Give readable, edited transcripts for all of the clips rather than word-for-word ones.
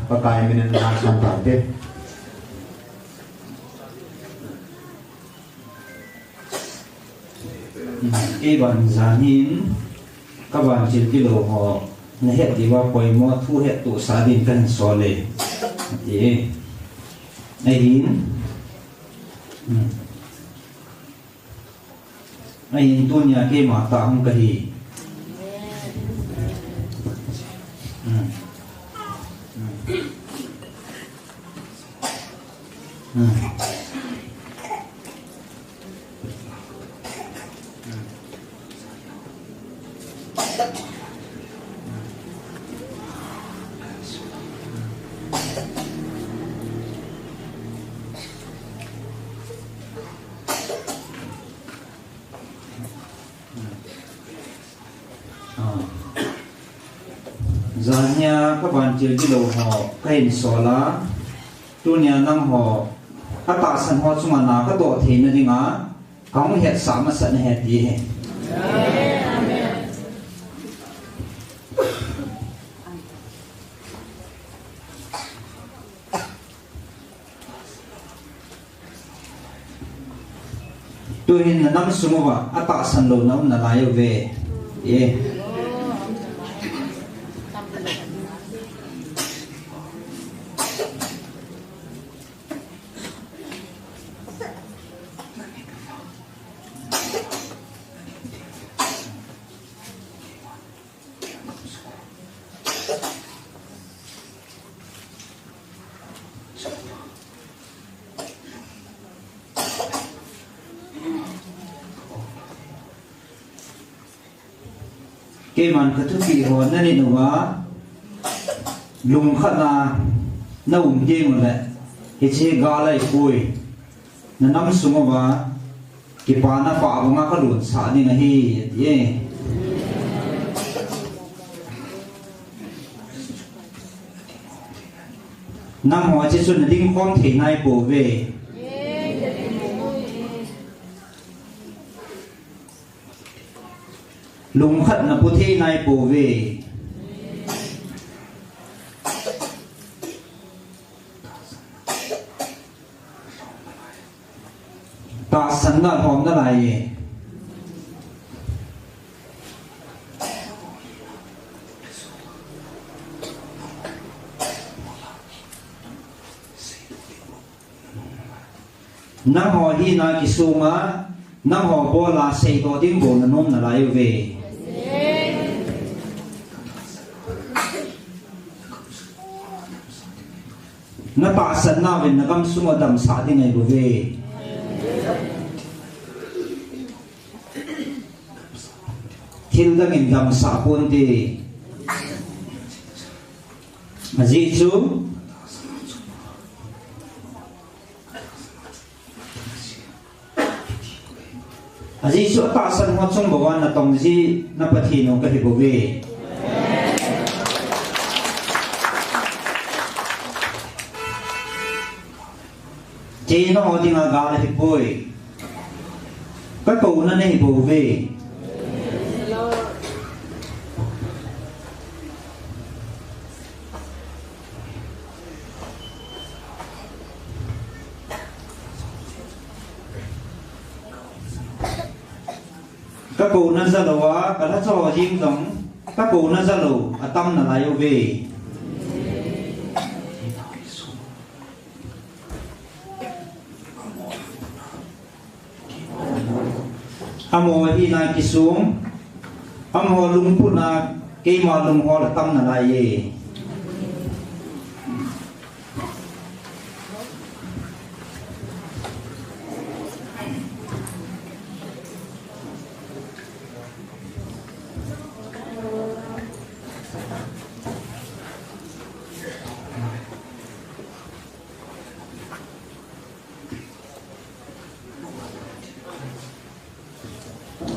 pakai minen na santate cái bàn zanin các bạn chỉ kilo họ hết thì vào quay mua thu hết tụ xã đình cần xóa lệ thì này hin này hin tu nhà cái mà ta không cái gì giờ nhà các bạn chơi cái đầu họ cái hình xóa lá tu nhà năng họ các tạ sản họ chung là các độ thì nó đi ngã không hiện sáng mà sẵn hết gì tôi hình là năm số mà các tạ sản lô nó là lại về cái màn cái thứ gì họ nên là quá lùng khát là nó gì mà vậy cái chế gà lại cùi nó nằm xuống mà cái bà nó phá vào ngã cái đồn xả đi này hi năm họ chỉ xuân đinh con thể này bổ về lùng khẩn là bố thi này bổ về ta sẵn là hòm đó này năng họ hi na ki su ma năng họ bo la sei to tiếng bộ là nôm là lại về nó tạ sẵn na về nó găm xuống ở đầm xã thì ngày vừa về thiên đang in đầm xã buôn thì mà gì chú gì chú tạ sẵn hoa trong bộ là tổng gì nó bật thì nó cái bộ về chỉ nó họ thì là gà là thịt bồi các cụ nó này bổ về các cụ nó ra đầu á cả thắt cho riêng giống các cụ nó ra đầu à tâm là lại về amo hi na ki xuống amo lung put na ke ma lung ho la tam na lai ye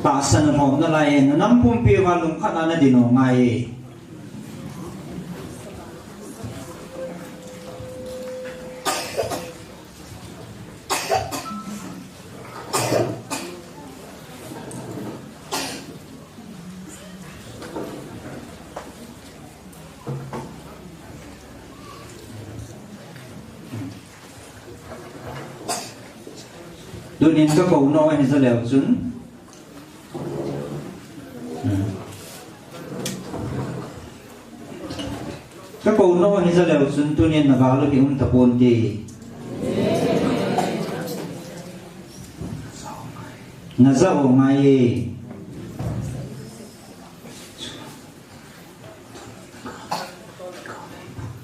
tạ sân hòm nó lại nó nắm bùm bia và lùng khát nó đi nó ngay tu niên các cầu nói hay sao lèo chun các cầu nói hay sao lèo chun tu niên là gạo thì tập ôn gì na sao ngay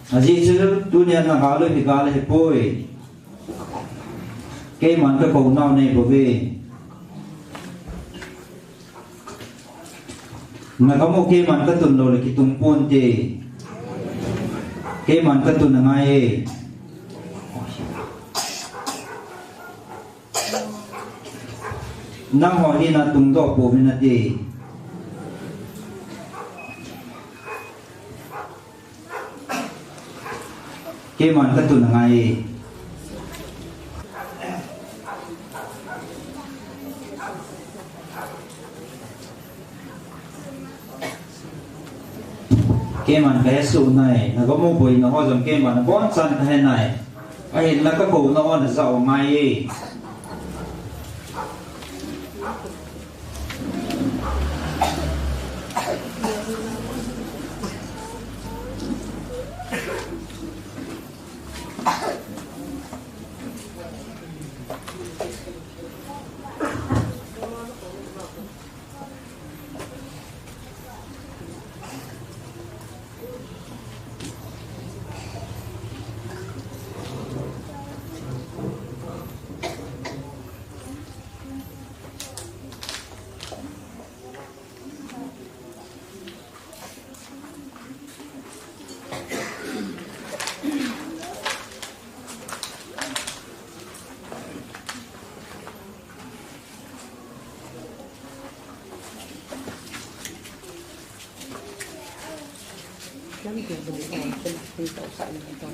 aji chứ tu niên là gạo thì bôi cái món cái cầu nào này bởi vì mà có một cái món cái tuần rồi là cái tung pôn thì cái món cái tuần là ngay năng hỏi đi là tung đỏ của mình là gì cái món cái tuần là ngay cái màn cái số này nó có một buổi nó hoa giống cái màn nó bón chân cái này ấy là cái cổ nó là giàu ngay lắm chuyện mình đi làm trên đi tàu sậy này thôi.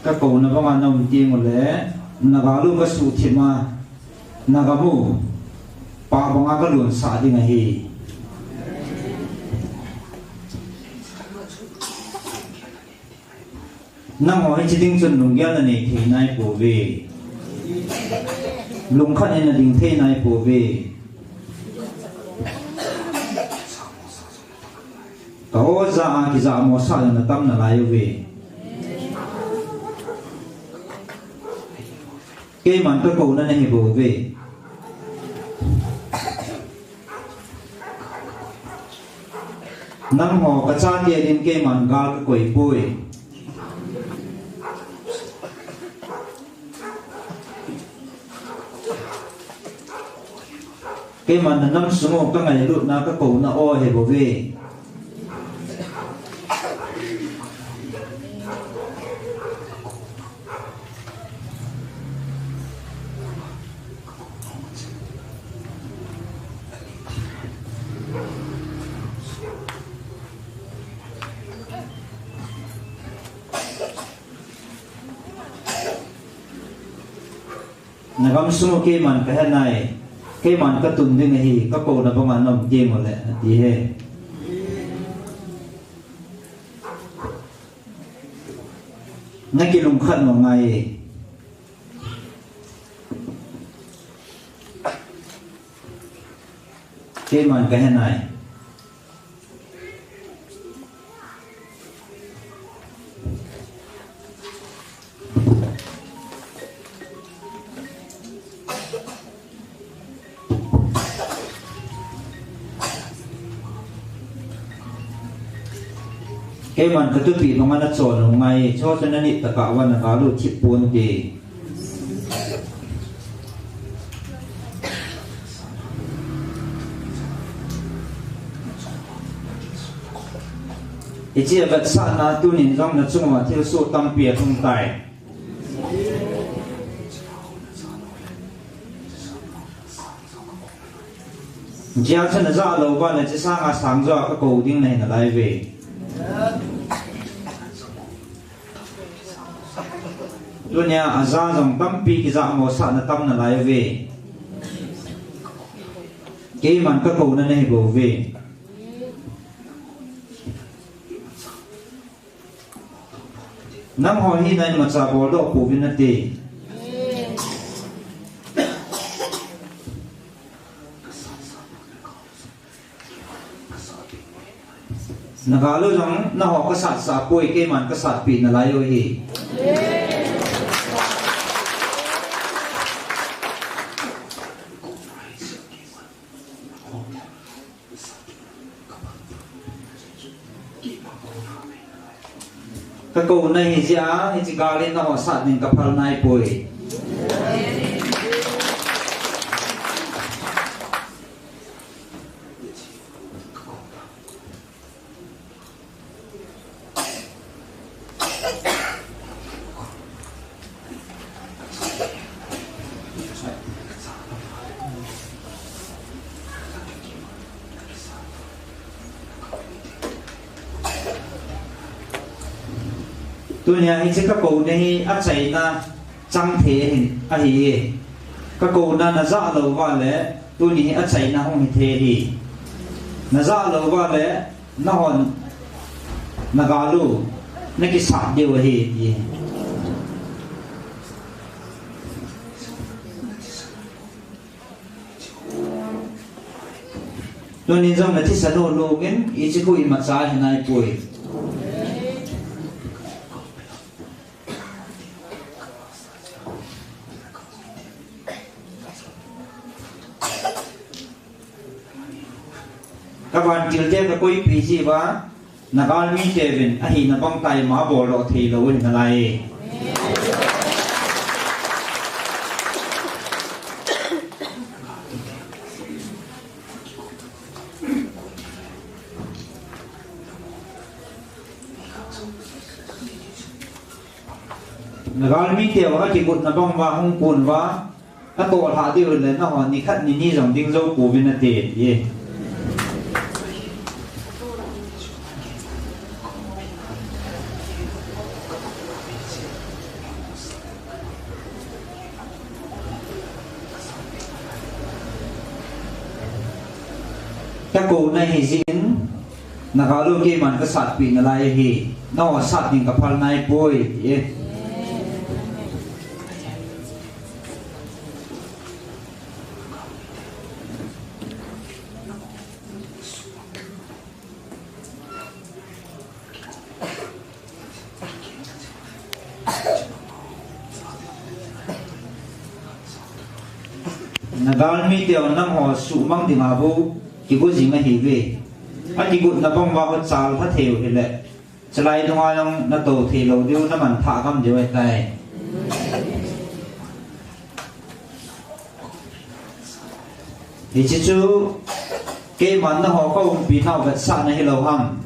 các cầu nó có mà nồng tiền một lẽ nó có luôn cái sụt thì mà nó có mu pa bằng cái luồn xả đi ngay hi năm hỏi chỉ tính chân lùng gia này thì nay phổ về lùng khăn này là đình thế này phổ về có ra thì ra một sao là tâm là lại về cái màn cái cầu này phổ về năm họ cái cha kia đến cái màn gal cái quẩy bôi cái mà nó nằm xuống một cái ngày lụt na cái cổ nó oi hay bảo vệ nó nằm xuống một cái màn cái này cái màn cái tuần đi này các cô là bao màn nằm chơi một lẽ thì he ngay cái lùng khăn một ngày cái màn cái này cái màn cái tụi bị nó ngăn chọn một ngày cho nên đi tất cảวันlà lúc chip buồn gìอีเจี๊ยบสัตว์นาตุนินจงนัดจุงมาเที่ยวสู้ตั้มเปียคงตายเจ้าฉันจะเอาบ้านเลยจะสร้างอาสังจ้าก็กูดิ้งในนั่นไรเว้ยตัวเนี้ยอาจารย์จงตั้มปีกิจามอสัตว์นั่นตั้มนั่นไรเว้ยเกี่ยมันก็กูนั่นเองกูเว้ยน้ำหอยที่ในมันจะบอกโลกปูวินาทีนักการลูกจังน้าหอกษัตริย์สาปุยเกมันกษัตริย์ปีนอะไรอยู่ฮีก็กูในหิจาหิจการเล่นน้าหอสัตว์หนึ่งกับพลนายปุยตัวเนี้ยไอ้เจ้ากูเนี่ยอาศัยนะจังเทหิอะฮีก็กูนั่นน่ะจะเอาว่าเลยตัวนี้อาศัยนะห้องเทฮีน่ะจะเอาว่าเลยน่ะหอนน่ะกาลูนี่กิสัตเดียวฮีตัวนี้จังนะที่สนุกลูกเงี้ยไอ้เจ้ากูอิมัดใจให้นายป่วยcác bạn chỉ chơi cái quỷ phí gì vậy? Nãy bạn mi chơi bên, anh hình là băng tay má bò lọ thì lâu hình này. Nãy bạn mi chơi vào cái cột là băng vào không cuốn vào, cái tổ hạ tiêu lên nó hoàn ni khát ni dòng tiếng dâu của bên này tiền. Các cô này thì dính là có lúc kia mà cái sạt bị là lại thì nó sạt những cái phần này bôi là có mi tiêu năm họ sụ măng thì mà vô chỉ có gì mà hiểu về anh chỉ cũng là bông vào con sào thắt thiểu thì lệ sẽ lại trong ai trong nó tổ thì lâu điêu nó mình thả cam vậy này thì chỉ chú cái món nó họ có một bí nào vật sạn này lâu hằng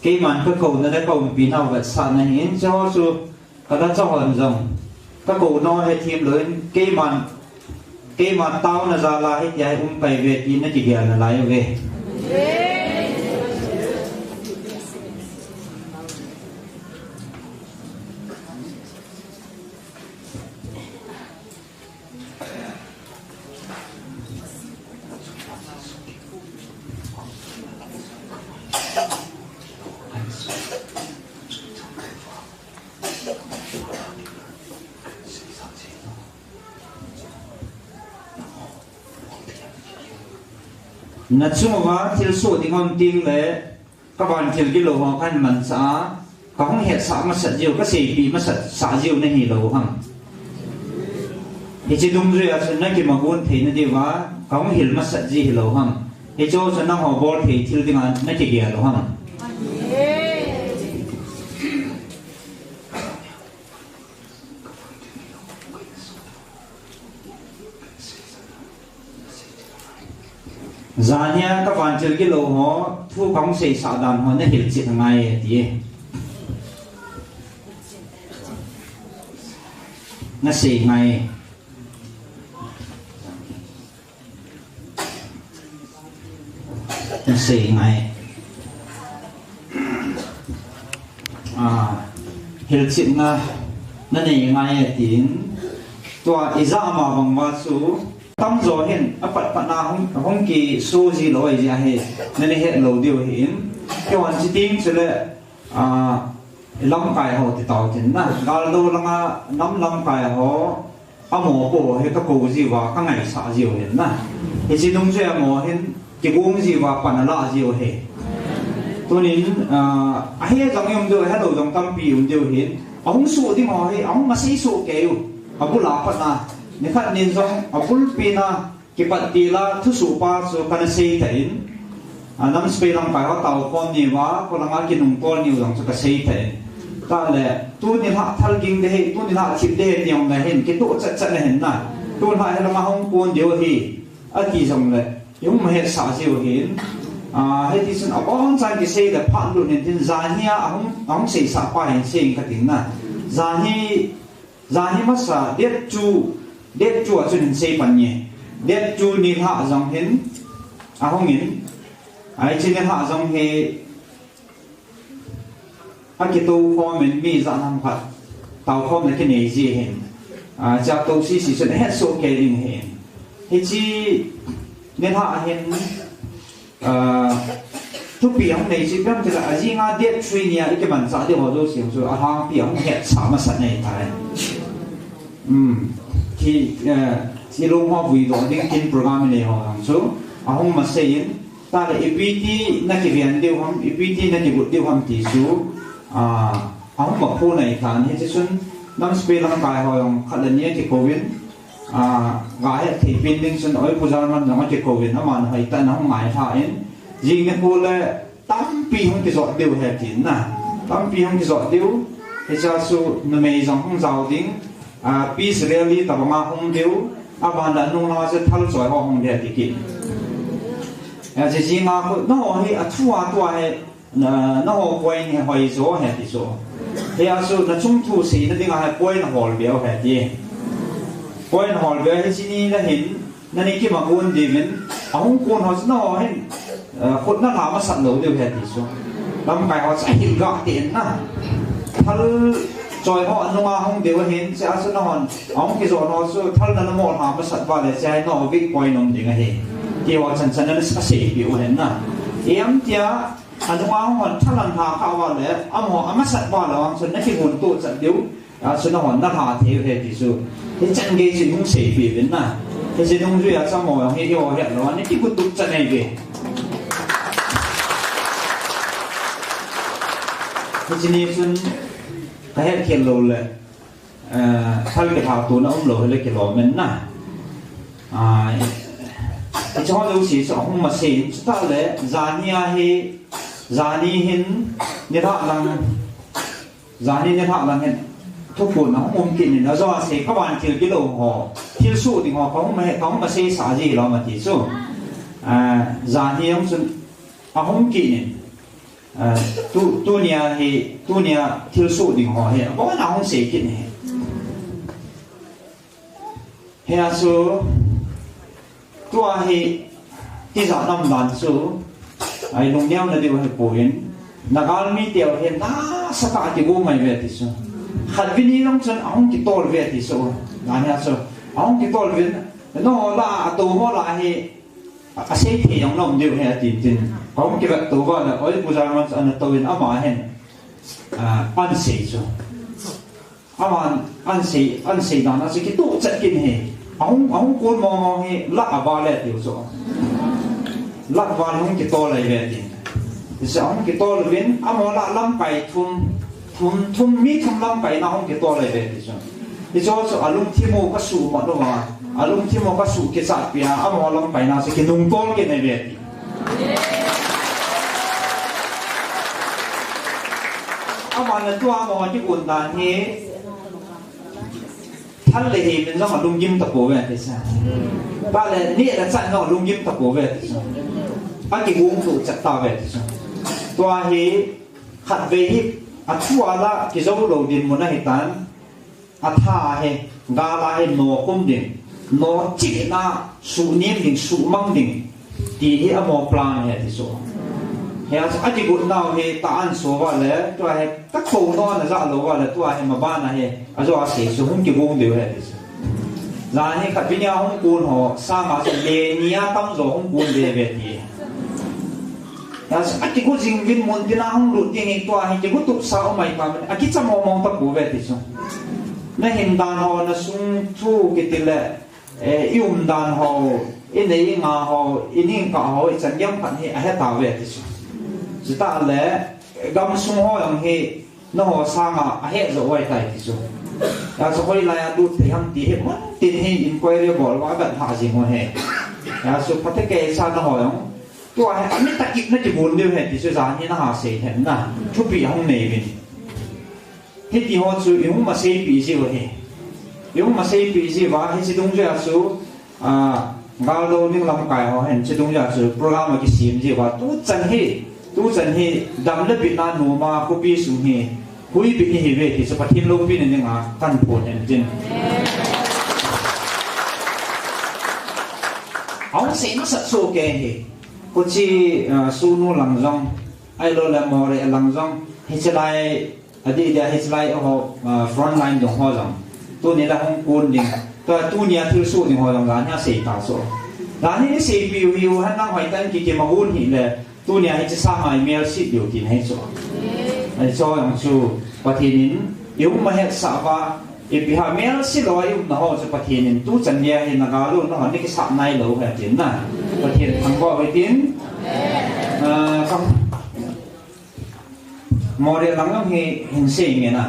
cái màn cái cầu nó đã cầu bị nào vật sạn này hiện cho su cái đó cho hòn rồng các cầu nói hay thêm lớn cái màn tao là ra là hết dài phải về thì nó chỉ gà là lại về nãy chung vào thiếu số thì ngon tiếng lệ các bạn thiếu cái lỗ họ khăn mình xã có không hiện xã mà sợ nhiều cái gì bị mà sợ xã nhiều nên hiểu lỗ hằng thì chỉ đúng rồi à nên cái mà buồn thì nó đi vào có không hiểu mà sợ gì hiểu lỗ hằng thì cho nó họ bỏ thì thiếu tiếng anh nó chỉ hiểu lỗ hằng giá nha các bạn chơi cái lỗ họ thu phóng xây xã đàn họ nó hiện diện ngay thì nó xây ngay nó xây ngay hiện diện nó này ngay thì tua isa mà bằng va số tâm rồi hiện bắt na không kỳ số gì lỗi gì hết nên hiện lâu điều hiện cái hoàn chỉ tiếng cho là lâm cài họ thì tàu chính na gal đô là nắm lâm cài họ mồ cổ hay các cổ gì vào các ngày xả diều hiện na thì chỉ đúng rồi mồ hiện cái uống gì vào quản là diều hết tôi nên hay trong em đưa hay đầu trong tâm biểu điều hiện ông sụ thì họ hay ông mà sĩ sụ kêu ông bút lá phát na nếu phát nên rằng ở phút pina cái bát tì là thu số pa số cái xây thành năm spray làm phải họ tàu con nhiều quá còn làm cái nông con nhiều rằng cho cái xây thành ta là tu nên họ thal kinh đấy tu nên họ chịu đấy nhiều này hiện cái tổ chất này hiện na tu họ là mà không con nhiều thì ở kỳ rằng là những mà hiện xã nhiều hiện hay thì xin ở con trai cái xây là phản luôn hiện trên giá nhia ông xây xã pa hiện xây cái tiếng na giá nhia mất xã đẹp chùa cho nên xây bằng nhỉ đẹp chùa nên họ dòng hiến không hiến ấy cho nên họ dòng he cái tu kho mình mi dạng hàng phật tàu kho là cái này gì hiến chào tu sĩ sĩ hết số kê đình hiến thì chi nên họ hiến thu biển này chỉ biết là gì nga đẹp suy nhỉ cái bản xã thì họ đâu xỉu rồi hàng biển hết sao mà sẵn này phải thì luôn họ vui đó những cái program này họ làm số không mà xây ta là EPT nó chỉ viện điều không EPT nó chỉ một điều không tỷ số không mà khu này thằng hết chứ năm spray làm bài họ khá là nhiều cái covid gái thì bên đinh xuân ở khu dânมันnó cái covid nó mà hay ta nó không mãi phải gì cái khu là 8 pi không cái giọt điều hết tiền nè 8 pi không cái giọt điều thì cho số nó mấy dòng không giàu tiếng peace rally tập mà không điếu bạn đã nung nó sẽ thay đổi họ không để thì chỉ gì mà nó hay thua hay nó quay hay hỏi số hay thì số thì số nó chung thu sĩ nó tiếng hay quay nó hỏi biểu hay gì quay nó hỏi biểu hay gì nó hiện nó này khi mà quân đi mình không quân họ nó hay quân nó làm mà sẵn lỗ đều hay thì số làm cái họ sẽ hiện gọn tiền na thay rồi họ nó không đều hiện sẽ số nó ông cái rồi nó số thay nó một hàng mà sẵn vào để sẽ nó bị quay nó gì ngay thì họ chân chân nó sẽ xỉ biểu hiện na em chia anh chúng ta họ thay lần hà cao vào để ông họ mà sẵn vào là ông số nó chỉ nguồn tụ sẵn điếu số nó họ nó hà thế về thì số thế chân cái gì cũng xỉ biểu hiện na thế gì cũng duy ở trong mồi họ hiểu hiện nó nó chỉ có tụ chân này về thế cho nên cái hết kiện lồ là thay cái thảo tốn ông lồ hay là cái lồ mình nè thì cho đâu chỉ cho ông mà xịn ta lẽ giá ni hin như họ là giá ni như họ là hiện thuốc bột nó không ổn định nó do sẽ các bạn thiếu cái lồ họ thiếu số thì họ không mà xây xả gì đó mà chỉ số giá ni ông xuân không kỹ tu nia thil su ding ho he bo na hong se kin he asu tua hi za nam dan su ai long nyam na dewa he poin nagal mi teo he na saka ti go mai ve ti su khat vini long chen ong ki tol ve ti su na nya su ong ki tol vin no la to ho la he a sei thi yong nom dew he ti tin ong ki va to va la oi pu ja man an to in ama hen an sei su ama an sei na na se ki tu chat kin he ong ko mo he la ava le ti su la va hong ki to lai ve ti se ong ki to vin ama la lam pai thum mi thum lam pai na hong ki to lai ve ti su ni cho so alum thi mo ka su ma no ma alum thi mo ka su ke sa pia ama lam pai na se ki nung tol ke ne ve ti ama na tua mo ti kun dan heท่านเลยเห็นต้องลุงยิ้มตะโกเวทิสาบ้านเลยนี่แหละสั่งต้องลุงยิ้มตะโกเวทิสาอันที่วงถูกจัดตาเวทิสาตัวเฮขัดเวทิอัชัวละกิจวัตรดินมุนหิตันอัฐาเฮกาลาเฮโนกุมดินโนจิกนาสุนิมดินสุมังดินที่เฮอโมปลานเฮทิสาเฮียอันที่กุฎน่าเฮตาอันโซวะเลยตัวเฮตักโตนอนนะจ๊ะโลวะเลยตัวเฮมาบ้านนะเฮอาจจะว่าเสียสุหุ่นกี่วงเดียวเฮดิสร้านนี้ขัดวิญญาณหุ่นกูนหัวสร้างมาจากเลนียตั้งโซหุ่นกูนเดียวเวทีอันที่กุฎจริงวินมุนที่น่าหุ่นหลุดยังไงตัวเฮจะกุฎตุกสาวไม่มาอันที่จะมองตะกูเวทีสุนั่นเห็นดานหัวนั่นสุ่งทูกิติเล่ยุ่มดานหัวอินเดียงาหัวอินหิงกาหัวจันยังพันเฮอเฮตาเวทีสุจิตาเล่กำสุ่งหัวยังเฮน้องหัวสร้างอาเหตุจะไว้ใจที่สุดแต่สมัยไล่ดูที่ทำที่เห็นมันติดให้อินควายเรียบบอกว่าแบบหาสิ่งหัวเหตุแต่สุดพัฒน์เกศสร้างน้องหัวยังตัวเหตุอันนี้ตะกี้นั่นจะบุญเดียวเหตุที่สุดสารนี่น่าหาเสียเห็นนะทุบปีห้องเนวินที่ที่หัวสุดยังมาเสียปีสิวะเหตุยังมาเสียปีสิวะเหตุที่ตรงนี้สุดกาโลนึงลำไก่หัวเห็นที่ตรงนี้สุดโปรแกรมมากี่สิบสิวะตู้จันเหตุตู้จันเหตุดำเล็บบิดนาหนูมาคุปีสูงเหตุคุยปีนี้เวทีสปัทินโลกปีนึงยังกันปวดจริงเอาเสียงสัตว์โซเกะเหกุชีซูนูหลังจงไอโรเลมอร์เรหลังจงเฮชไลอดีตเฮชไลโอ้โหฟรอนไลน์ดงหัวจงตัวนี้ละห้องกูนดิ่งตัวนี้ที่สู้ดิ่งหัวจงร้านนี้เสียตาโซร้านนี้เสียบิวบิวให้นั่งหอยตันกินมาวุ่นหินเลยตัวนี้ให้จะสร้างไอเมลสิบอยู่กินให้โซไอ้โซอย่างชูปฏินินยุ่งมาเหตุสาวะอีพิหาเมลสิลอยยุ่งนะฮะจะปฏินินตู้จันเนียเห็นนักการุณนะฮะนี่ก็สับในโลเหตุจินนะปฏินินทั้งบ่ไปจินครับมอเดลหลังก็เห็นเสียงไงนะ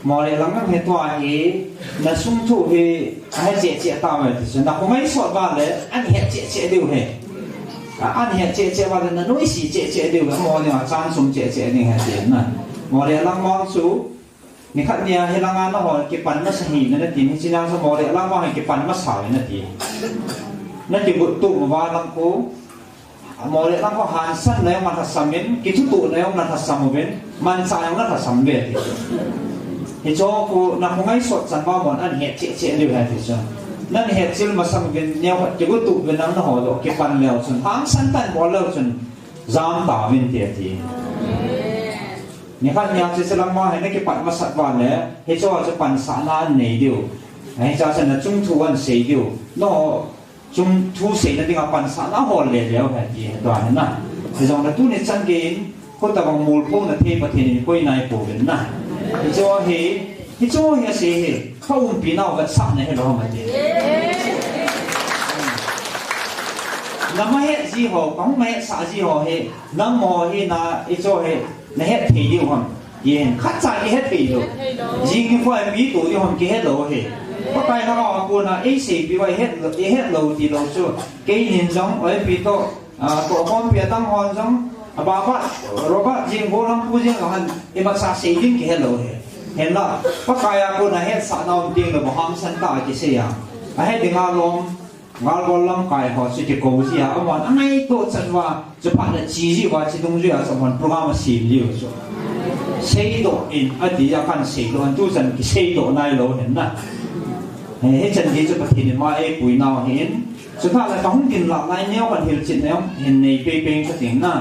มอเดลหลังก็เห็นตัวเองนั่นสุ่มถูกให้เจ๊ตามไปที่สุดนะผมไม่สวดบ้านเลยอันเห็นเจ๊เดียวเหตุอันเห็นเจ๊ว่าเลยนั่นนุ่ยสีเจ๊เดียวมอเนี่ยจานสุ่มเจ๊นี่เหตุจินนะมอเดลหลังมองสูนี่ขัดเนี่ยให้ลังงานนะฮะเก็บปันมาสหินั่นทีนี่จีน่าสมอเดลหลังมองให้เก็บปันมาสาวนั่นทีนั่นที่บุตรตุ่มว่าลังกูมอเดลหลังก็หันสั้นแล้วมันทัศมินกิจตุ่แล้วมันทัศมุบินมันสายมันทัศมเวทีที่โจ้กูนักมวยสดสันว่าหมดอันเหตุเจ๊เดียวเหตุที่สุดนั่นเหตุที่มาสัมบินเนี่ยจะบุตรตุ่เป็นนั่งนะฮะเก็บปันแล้วจนหางสั้นตันบอลแล้วจนจามตาวินเทียทีนี่ข้าเนี่ยจะสลังมาให้นักปั่นมาสัตว์วันเลยให้เจ้าจะปั่นสารนั่นเหนียวให้เจ้าจะนั่งจุ่มทุวันเสียอยู่น้อจุ่มทุเสียนั่นที่ว่าปั่นสารนั่นหอเลยแล้วแค่ที่ตัวนั้นนะที่ตรงนั้นตู้นี่จังเกินก็แต่บางมูลพวกนั้นเทปเทนี่ก็ยังไงปูเป็นนะให้เจ้าเสียเข้าปีน่าวัดสักเนี่ยให้เรามาเจอน้ำไม่เห็ดจีหัวของไม่เห็ดสาจีหัวเห็ดน้ำมอเห็ดนะไอ้เจ้าเห็ดในเฮ็ดทีเดียวครับยินขัดใจเฮ็ดทีเดียวยิงกี่ฝ่ายมีตัวเดียวครับกี่เฮ็ดโลเหตุเพราะไปเขาบอกกูนะไอ้สิ่งที่ว่าเฮ็ดโลที่เราช่วยกี่หินจังไอ้ปีโตตัวคนเปียตั้งหอนจังบ้าบ้ารบยิงโบราณผู้ยิงเขาหันไอ้มาสาสิ่งยิ่งกี่เฮ็ดโลเหตุเห็นละเพราะไปกูนะเฮ็ดสานอมจริงเลยบอกห้ามสันตากี่เสียไอ้เฮ็ดดึงอารมณ์ ngal gol lam kai ho chi ke ko ji a mon angai to chan wa chu pa la chi ji wa chi dong ji a samon program sim ji so sei do in adi ya kan sei do an tu chan ki sei do nai lo nen na he chan ji chu pa thin ma e pui naw hin chu tha la tong tin la lai neo kan hil chin neo hin nei pe pe ka ting na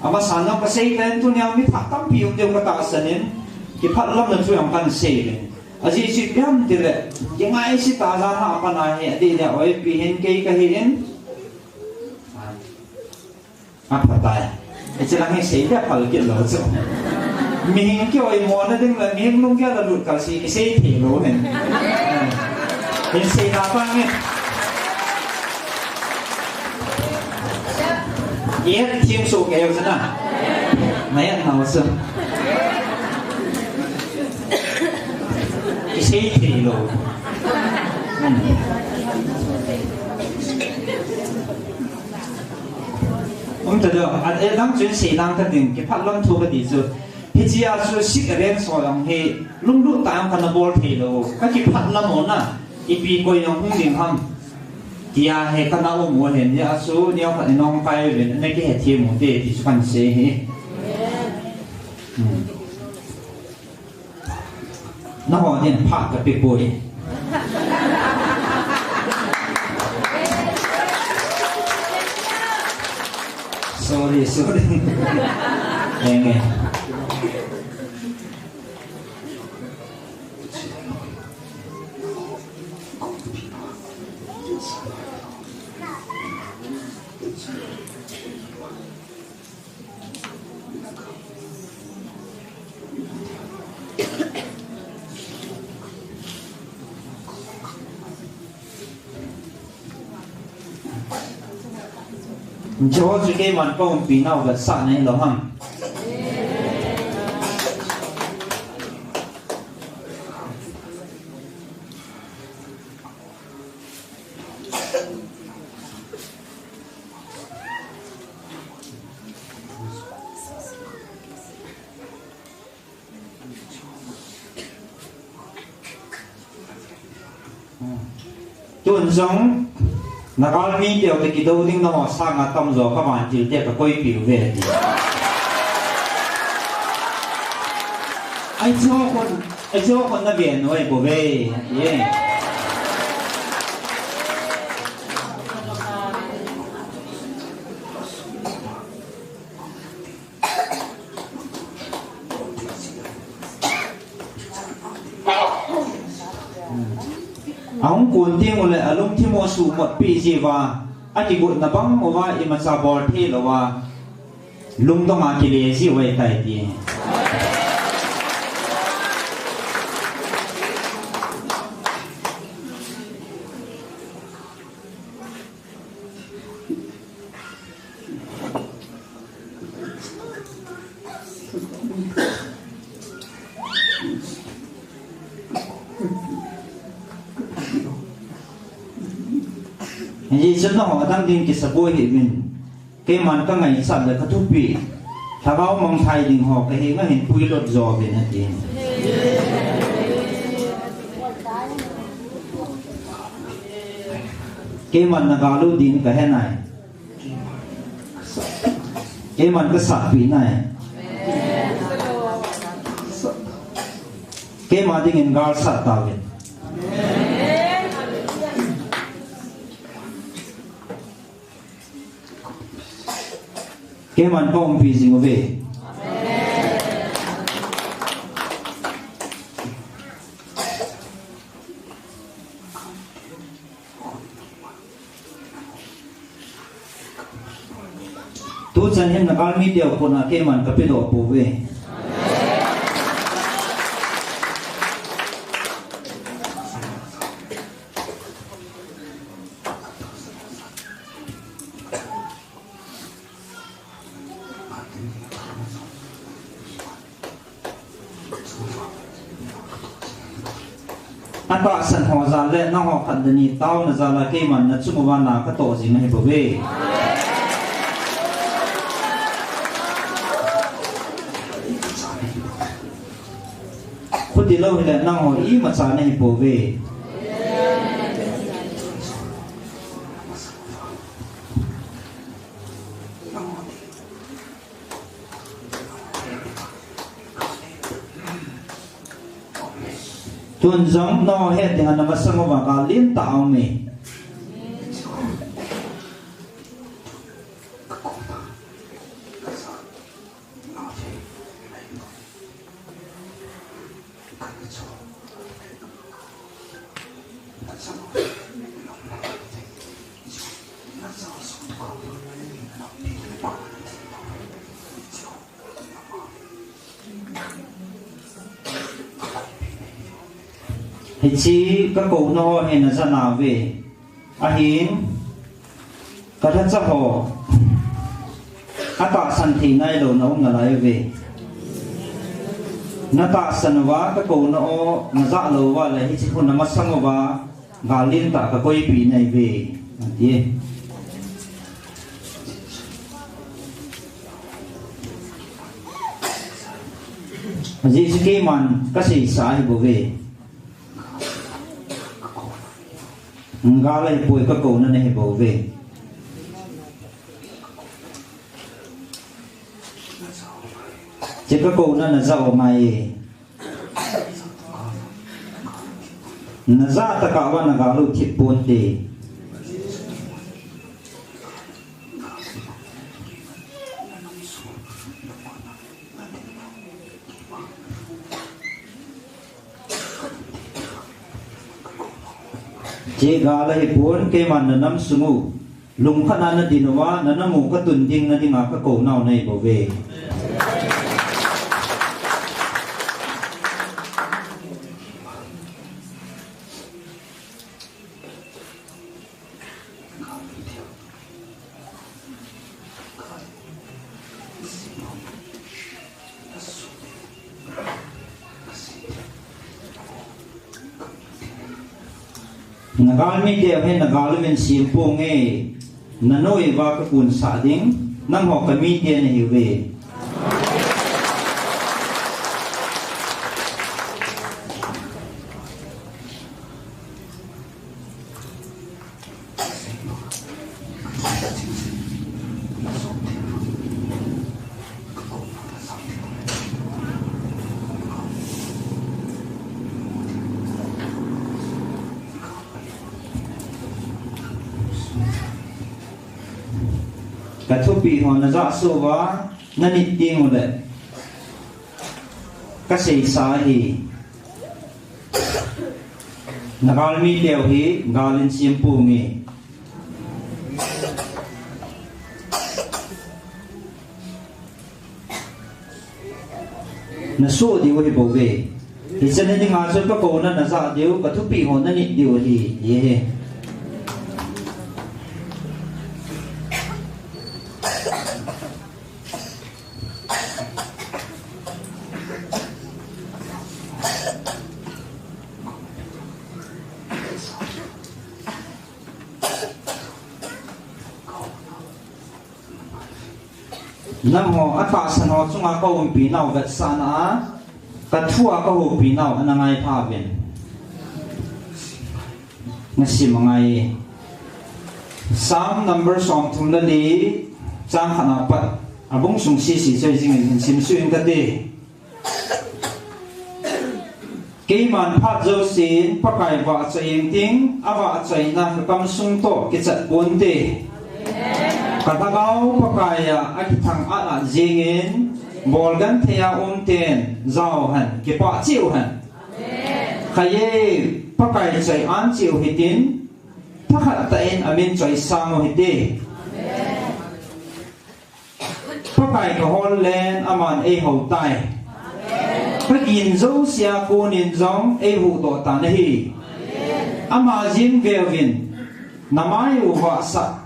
ama san no ka sei len tu neo mi tha tam pi um de ka ta sanin ki phat lam na chu yang kan sei le aji chi pyam de le ki ngai si ta za na pa na he adi le oi pi hin ke ka hin a pa ta e chi lang he sei le phal ki lo chu mi hin ki oi mo na ding la mi hin lung kia la lut ka si sei thi lo nen hin sei na pa nge ye thiên số nghèo thế nào mấy anh nào xem cái gì thì rồi ông thấy được anh ấy đang chuyển sĩ đang cái điểm cái phát lâm thu cái gì rồi thì chỉ là số xích cái đèn soi ông thì lúc lúc tại ông cần bol thì rồi cái phát lâm ổn à cái bị coi ông không điểm không thì à hệ cái nào muốn hiện giờ số nhiều cái nông cái về nên cái hệ thiên một đề thì phải sẽ hệ nó họ hiện phát cái bị bồi sorry nghe cho chú cái món công pin nào vật sẵn này đó hả? Tuần giống là có mi điều thì cái đầu tiên nó sang là tâm rồi các bạn chỉ để cái quay biểu về thì ai cho con nó biển rồi của về yeah ông cuốn tiếng một lại lúc thì mua sủ một pi gì và anh chỉ cuốn là băng một vài mà sao bỏ thế là và lung tung mà cái gì vậy tại gì vì chân nó họ đang điên cái sập bôi thì mình cái màn các ngày sẵn là các thuốc bị thà bao mong thay đình họ cái hình nó hình quy luật dò về này thì cái màn là gạo lưu điên cái này cái màn cái sạp bị này cái màn thì hình gạo sạp tạo về cái màn công vì gì mà về tu chân hem là bao nhiêu điều còn là cái màn cái bê độ bù về anh ta sẵn họ ra lên nó họ khẩn đi tao là ra là cái mà nó chung một là cái tổ gì này bảo vệ khuất đi lâu thì lại nó họ ý mà ra này bảo vệ tuần giống no hết tiếng anh mà sang mà cả liên tạo mày thì chỉ các cụ nó hay là ra nào về hiến các thân sắc hồ tạ sanh thì nay đồ nó là lại về nó tạ sanh quá các cụ nó dạ lâu quá lại chỉ còn nằm sang quá và liên tạ các coi bị này về thì gì cái man cái gì sai bộ về gà lại bùi các cổ nên hệ bảo vệ chỉ các cổ nên là giàu mày là ra tất cảวันlà gà lụt thịt buồn đi chỉ gà lại buồn cái mà nó nắm sung lùng khăn ăn nó đi nó quá nó ngủ cái tuần tinh nó đi ngã cái cổ nào này bảo vệ nagal mi de he nagal men sim po nge nanoi wa ka kun sa ding nang ho ka mi de ne hiwe cái thuốc bị họ nó rõ số quá nó nít tiếng một đấy cái gì sai thì nó vào mi đều thì vào lên xiêm pù nghề nó số điều thì bảo vệ thì cho nên những người cho các cô nó rõ điều cái thuốc bị họ nó nít điều thì yeah. nam ho ata san ho chunga ko um pi nau vet sana ka thua ka ho pi nau anangai pha ben ngasi mangai sam number som thum la li chang khana pat abong sung si si choi jing in sim su in ka de ke man phat zo sin pakai wa chaing ting awa chaina kam sung to ke chat bon de katagao pakaya at thang ala jingin bolgan thea ten zao han ke pa chiu han khaye pakai chai an chiu hitin thakhat ta en amin chai sang hite pakai ka hol len aman e ho tai pakin zo sia ko nin zong e hu to ta nahi ama jin velvin namai wa sa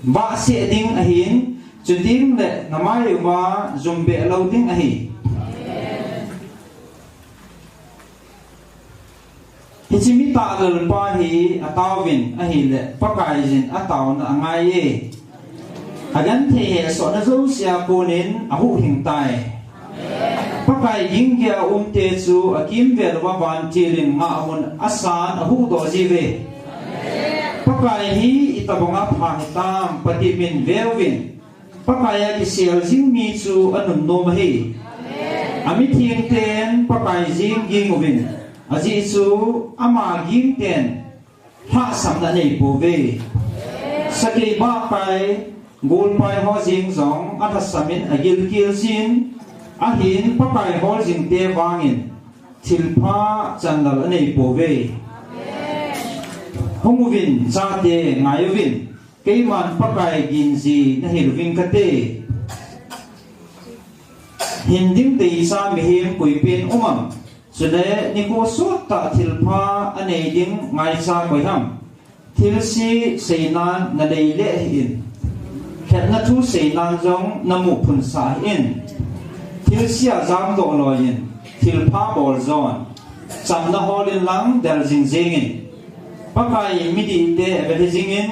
ba sẽ ding a hin chu ding le namai wa zumbe lo ding a hi hichimi ta lal pa hi atawin a hi le pakai jin ataw na angai e agan the he so na zo sia konin a hu hing tai pakai yingya te chu akim vel wa ban tilin ma mun asan a hu do ji ve pakai hi itabonga phahitam patimin velvin pakaya ki sel jing mi chu anun nom hi ami thiêng ten pakai jing ovin aji su ama ging ten ha sam na nei po ve sakei ba pai gol pai ho jing zong atha samin agil kil sin ahin pakai hol jing te wangin thilpha chandal nei po ve honguvin chate ngayovin keiman pakai ginji na hirving kate hinding te sa mihim kuipin umam sule niko sota thilpha anei ding ngai sa koiham thilsi seinan na leile hin khetna thu seinan jong namu phun sa in thilsia jam do loin thilpha bol zon chamna holin lang dal jing jingin pakai midi te berizingin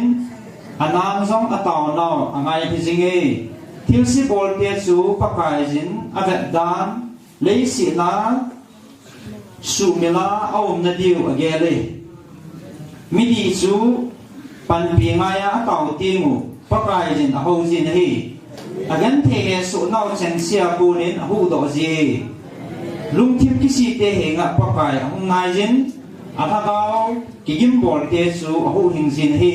anang zong ataw naw angai pizingin thilsi bol te chu pakai jin avet dan leisi na sumila awm na diu agele midi chu pan pingaya ataw tingu pakai jin aho jin hi agan the su naw chen sia punin ahu do ji lungthip kisi te henga pakai ngai jin athagaw kigim bol te chu ahu hing jin hi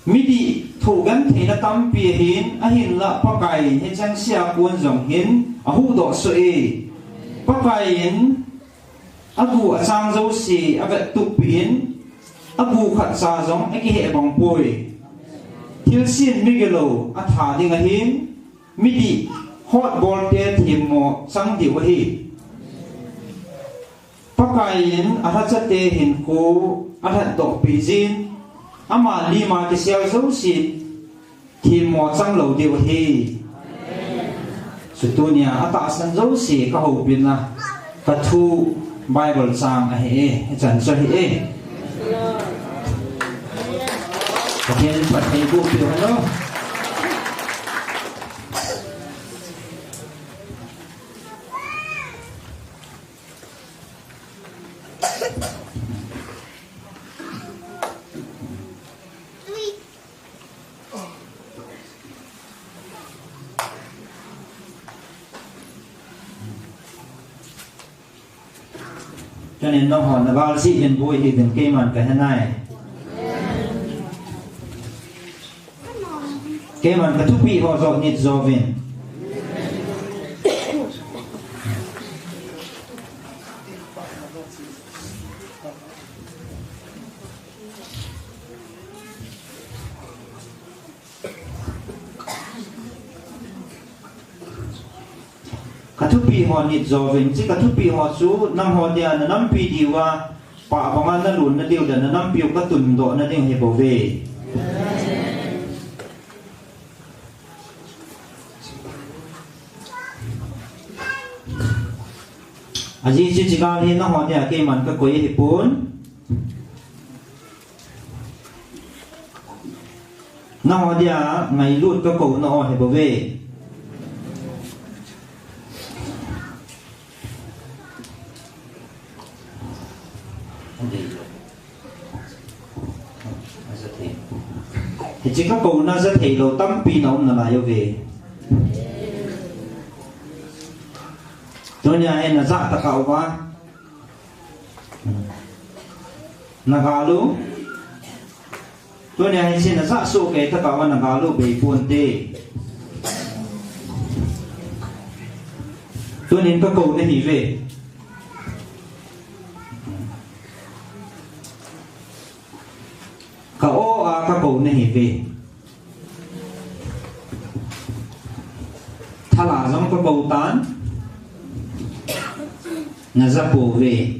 midi thugan theina tampi hin ahin la pakai he chang sia kun jong hin ahu do so e pakai in abu achang zo si avet tu pin abu khat sa jong eki he bang poi thil sin migelo atha ding a hin midi hot bol te thim mo sang diu hi pakai in atha chate hin ko atha do pi jin ama lima ke sial zo si thim mo chang lo diu hi sutunia ata san zo si ka ho pin na ka thu bible sang a he chan so hi e ka hen pat he bu pi ho cho nên nó hỏi là bao sĩ hiện vui thì đến cây màn cái thế này cây màn cái thúc bị họ dọn nhịt dò về katupi ho nit zovin chi katupi ho chu nam ho dia na nam pi diwa pa bangan na lun na diu da na nam piu ka tun do na ding he bo ve aji chi chi ga ni na ho dia ke man ka koi he pun na ho dia ngai lut ka ko na ho he bo ve thì chỉ có câu nó rất thầy lộ tâm pi nó là lại về tôi nhà em là dạ ta cậu quá là gà lú tôi nhà em xin là dạ số cái ta cậu là gà lú bị buồn tê tôi nên có câu này về cậu các cậu này về thà là giống các cậu tán là ra bộ về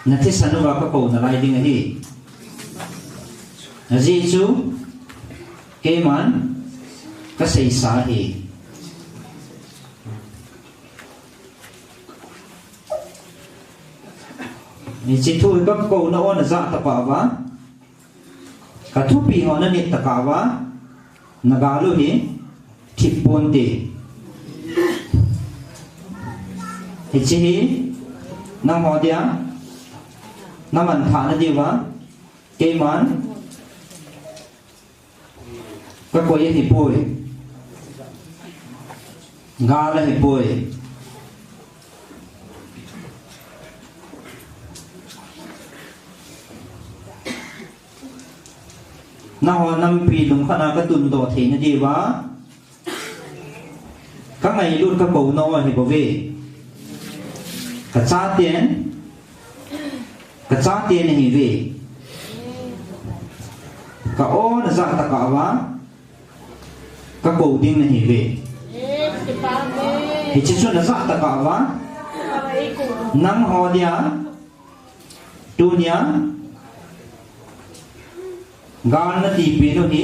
là thế sản vào các cậu là lại đi ngay là gì chú cái món cái xây xả thì chỉ thôi các câu nó ôn là dạ tập vào cả thuốc bị họ nó nịt tập vào nó gà luôn nhỉ thịt buồn tê thì chỉ năm họ đi á năm ăn thả nó đi vào cái món các cô ấy thì bồi gà là hiệp bồi na hoa năm pi lùng khana cái tuần đồ thì nó đi vá các ngày luôn các cầu nó hiệp bồi về cả cha tiền này về cả ô là dạng ta cả vá các cầu đinh này về thì chỉ số là dạng ta cả vá nắng hoa dia dunia gan na ti pe no hi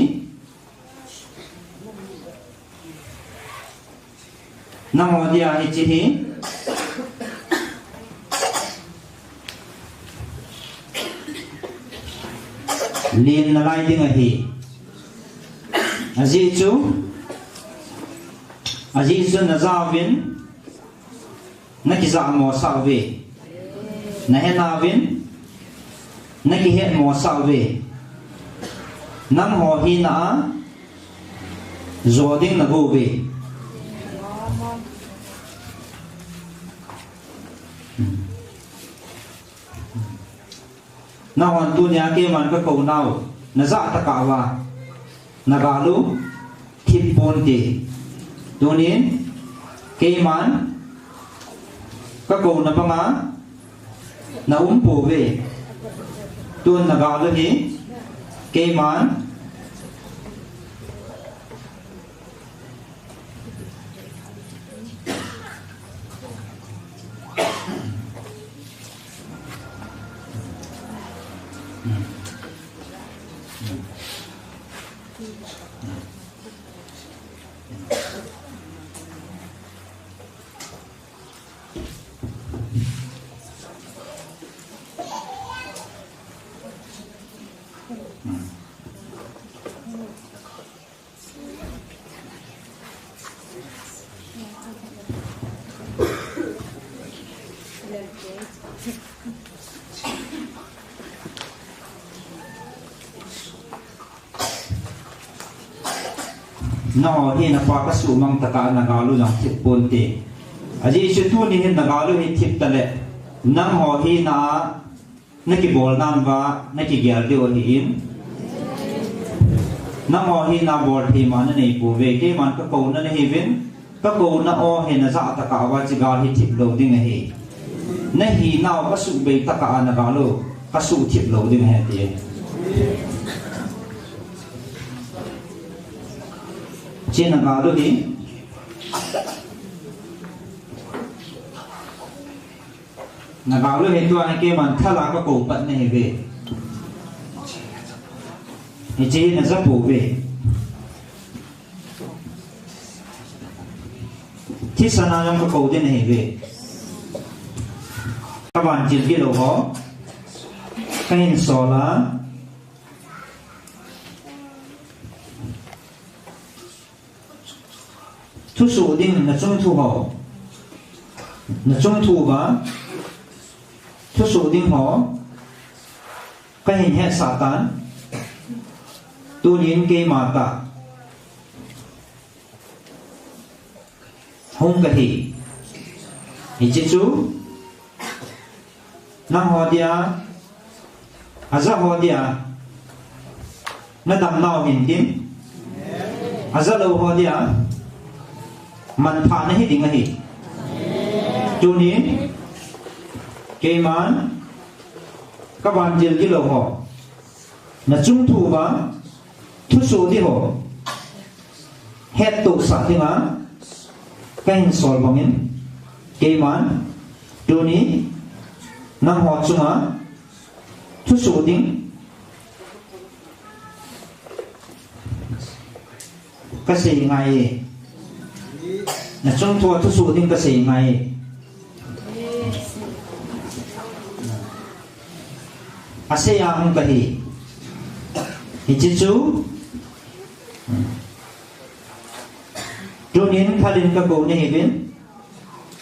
nang hoa dia hi chi hi liền là lai tiếng hi aji chu na za vin na ki za mo sa ve na he na vin na ki he mo sa ve nam ho hi na zo ding na go ve na wan tu nya ke man ka ko nau na za ta ka wa na ga lu thip pon ti tunin ke man ka ko na pa nga na po ve tun na ga lu hi ke man no hi na pa ka su mang taka na galu lang thip pon te aji su tu ni hin na galu hi thip tale nang ho hi na na ki bol nan wa na ki gyal de hi in nang ho hi na bol hi man na nei pu ve ke man ka ko na hi vin ka ko na o he na za taka wa chi gal hi thip lo ding hi na hi naw ka su be taka na galu ka su thip lo ding he te trên là ngào đôi đi là ngào đôi hiện toàn kia mà thà là có cổ bận này về thì chỉ là rất phổ về thiết sản trong cái cổ trên này về các bạn chỉ biết đâu có cái hình sò lá thu số đinh là trong thu họ là trong thu và thu số đinh họ cái hình hệ xả tán tu nhiên kê mà ta không cái thì chỉ chú năm họ dia azza họ dia nó đầm nào hình tím azza lâu họ dia man pha na hi ding hi chu ni ke man ka ban jil ki lo ho na chung thu ba thu so di ho het tu sa ti ma ka hin sol bangin ke man chu ni na ho chu ma thu so ding ka se ngai là trong thua thu số đinh cái gì ngày ASEAN không cái gì thì chỉ chú cho nên thay đến các cô này bên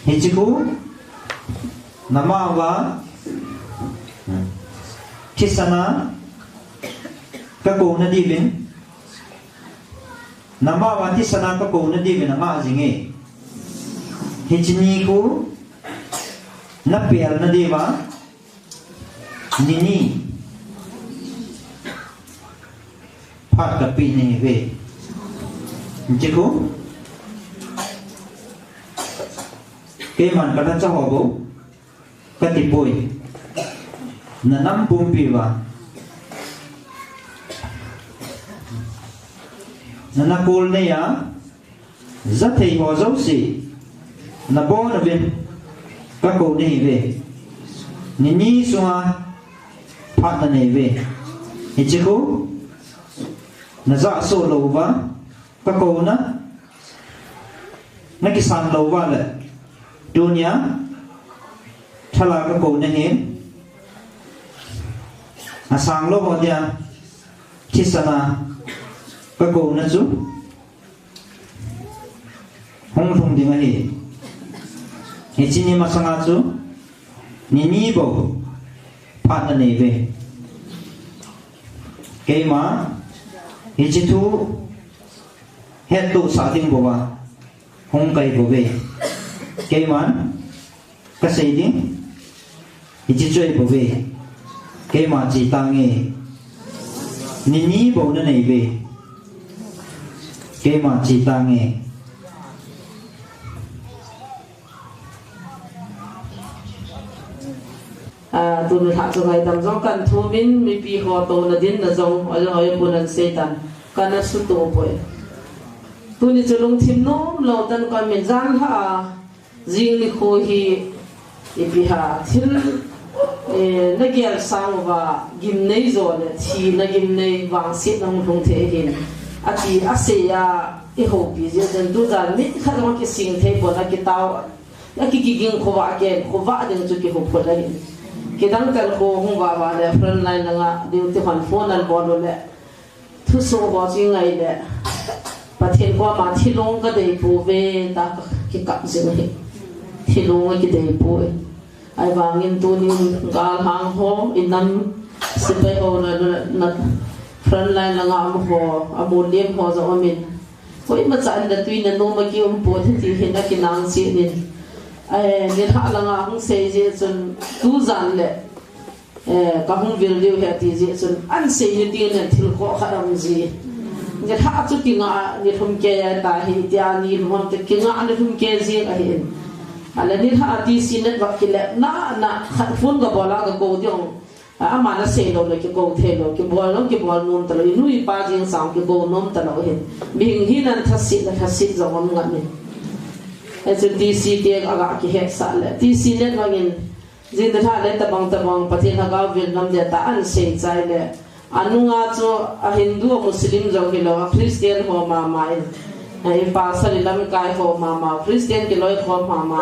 thì chỉ chú nằm vào khi sana các cô này đi bên nằm vào khi sana các cô này đi bên nằm vào gì nghe hijni ku na pel na dewa nini phat kapi ni ve jiku ke man kata chahobo katipoi na nam pumpiwa na nakul ne ya zathei ho zo si na bo na bin ka ko ne ve ni suwa phat na ne ve ichiku na za so lo wa ka ko na kisan lo wa le dunia thala ka ko ne he asang lo ho dia kisana ka ko na chu hong thong ding hi chini masanga chu ni bo phat na ne ve ke ma ichitu het tu sa ding bo wa hong kai bo ve ke man ka sei ding ichi choi bo ve ke ma chi ta nge ni bo na ne ve ke ma chi ta nge tu ni thak chu ngai dam jong kan thu min mi pi ho to na din na jong oi punan setan kana su to poi tu ni chulung thim nom lo tan kan min jang ha jing ni kho hi ipi ha thil na gyal sang wa gim nei zo ne thi na gim nei wang sit nang thong the hin ati ase ya I ho pi je den du dan mi kha ma ki sing the bo na ki taw ya ki ging kho wa gen kho wa den chu ki ho pho la hin Kidang kan ko hung ba ba le front line nga diu ti han phone an bon le thu so bo chi ngai le pathen ko ma thi long ka dei pu ve ta ki kap jing hi thi long ki dei pu ai wangin tu ni gal hang ho inam sipai ho na front line nga am ho amul lem ho za omin koi ma chan da tui na no ma ki po thi hin na ki nang si ni ni tha la nga hung se je chun tu zan le ka hung vil liu he ti je chun an se ni ti na thil ko khadam ji ni tha chu ki nga ni thum ke ya ta hi tia ni hom te ki nga ni thum ke ji a hi ala ni tha ti si net wa ki le na khat fun ga bola ga ko diong a ma na se lo le ki ko the lo ki bol nun ta lo nu I pa jing sang ki ko nom ta lo hi bing hi nan tha si zo ngam ngat ni as in DC te aga ki het sa le DC net wangin jin da tha le ta bang pathin ha ga Vietnam de ta an se chai le anunga cho a Hindu Muslim jo ki lo Christian ho ma mai ai pa sa le lam kai ho ma Christian ki loi ho ma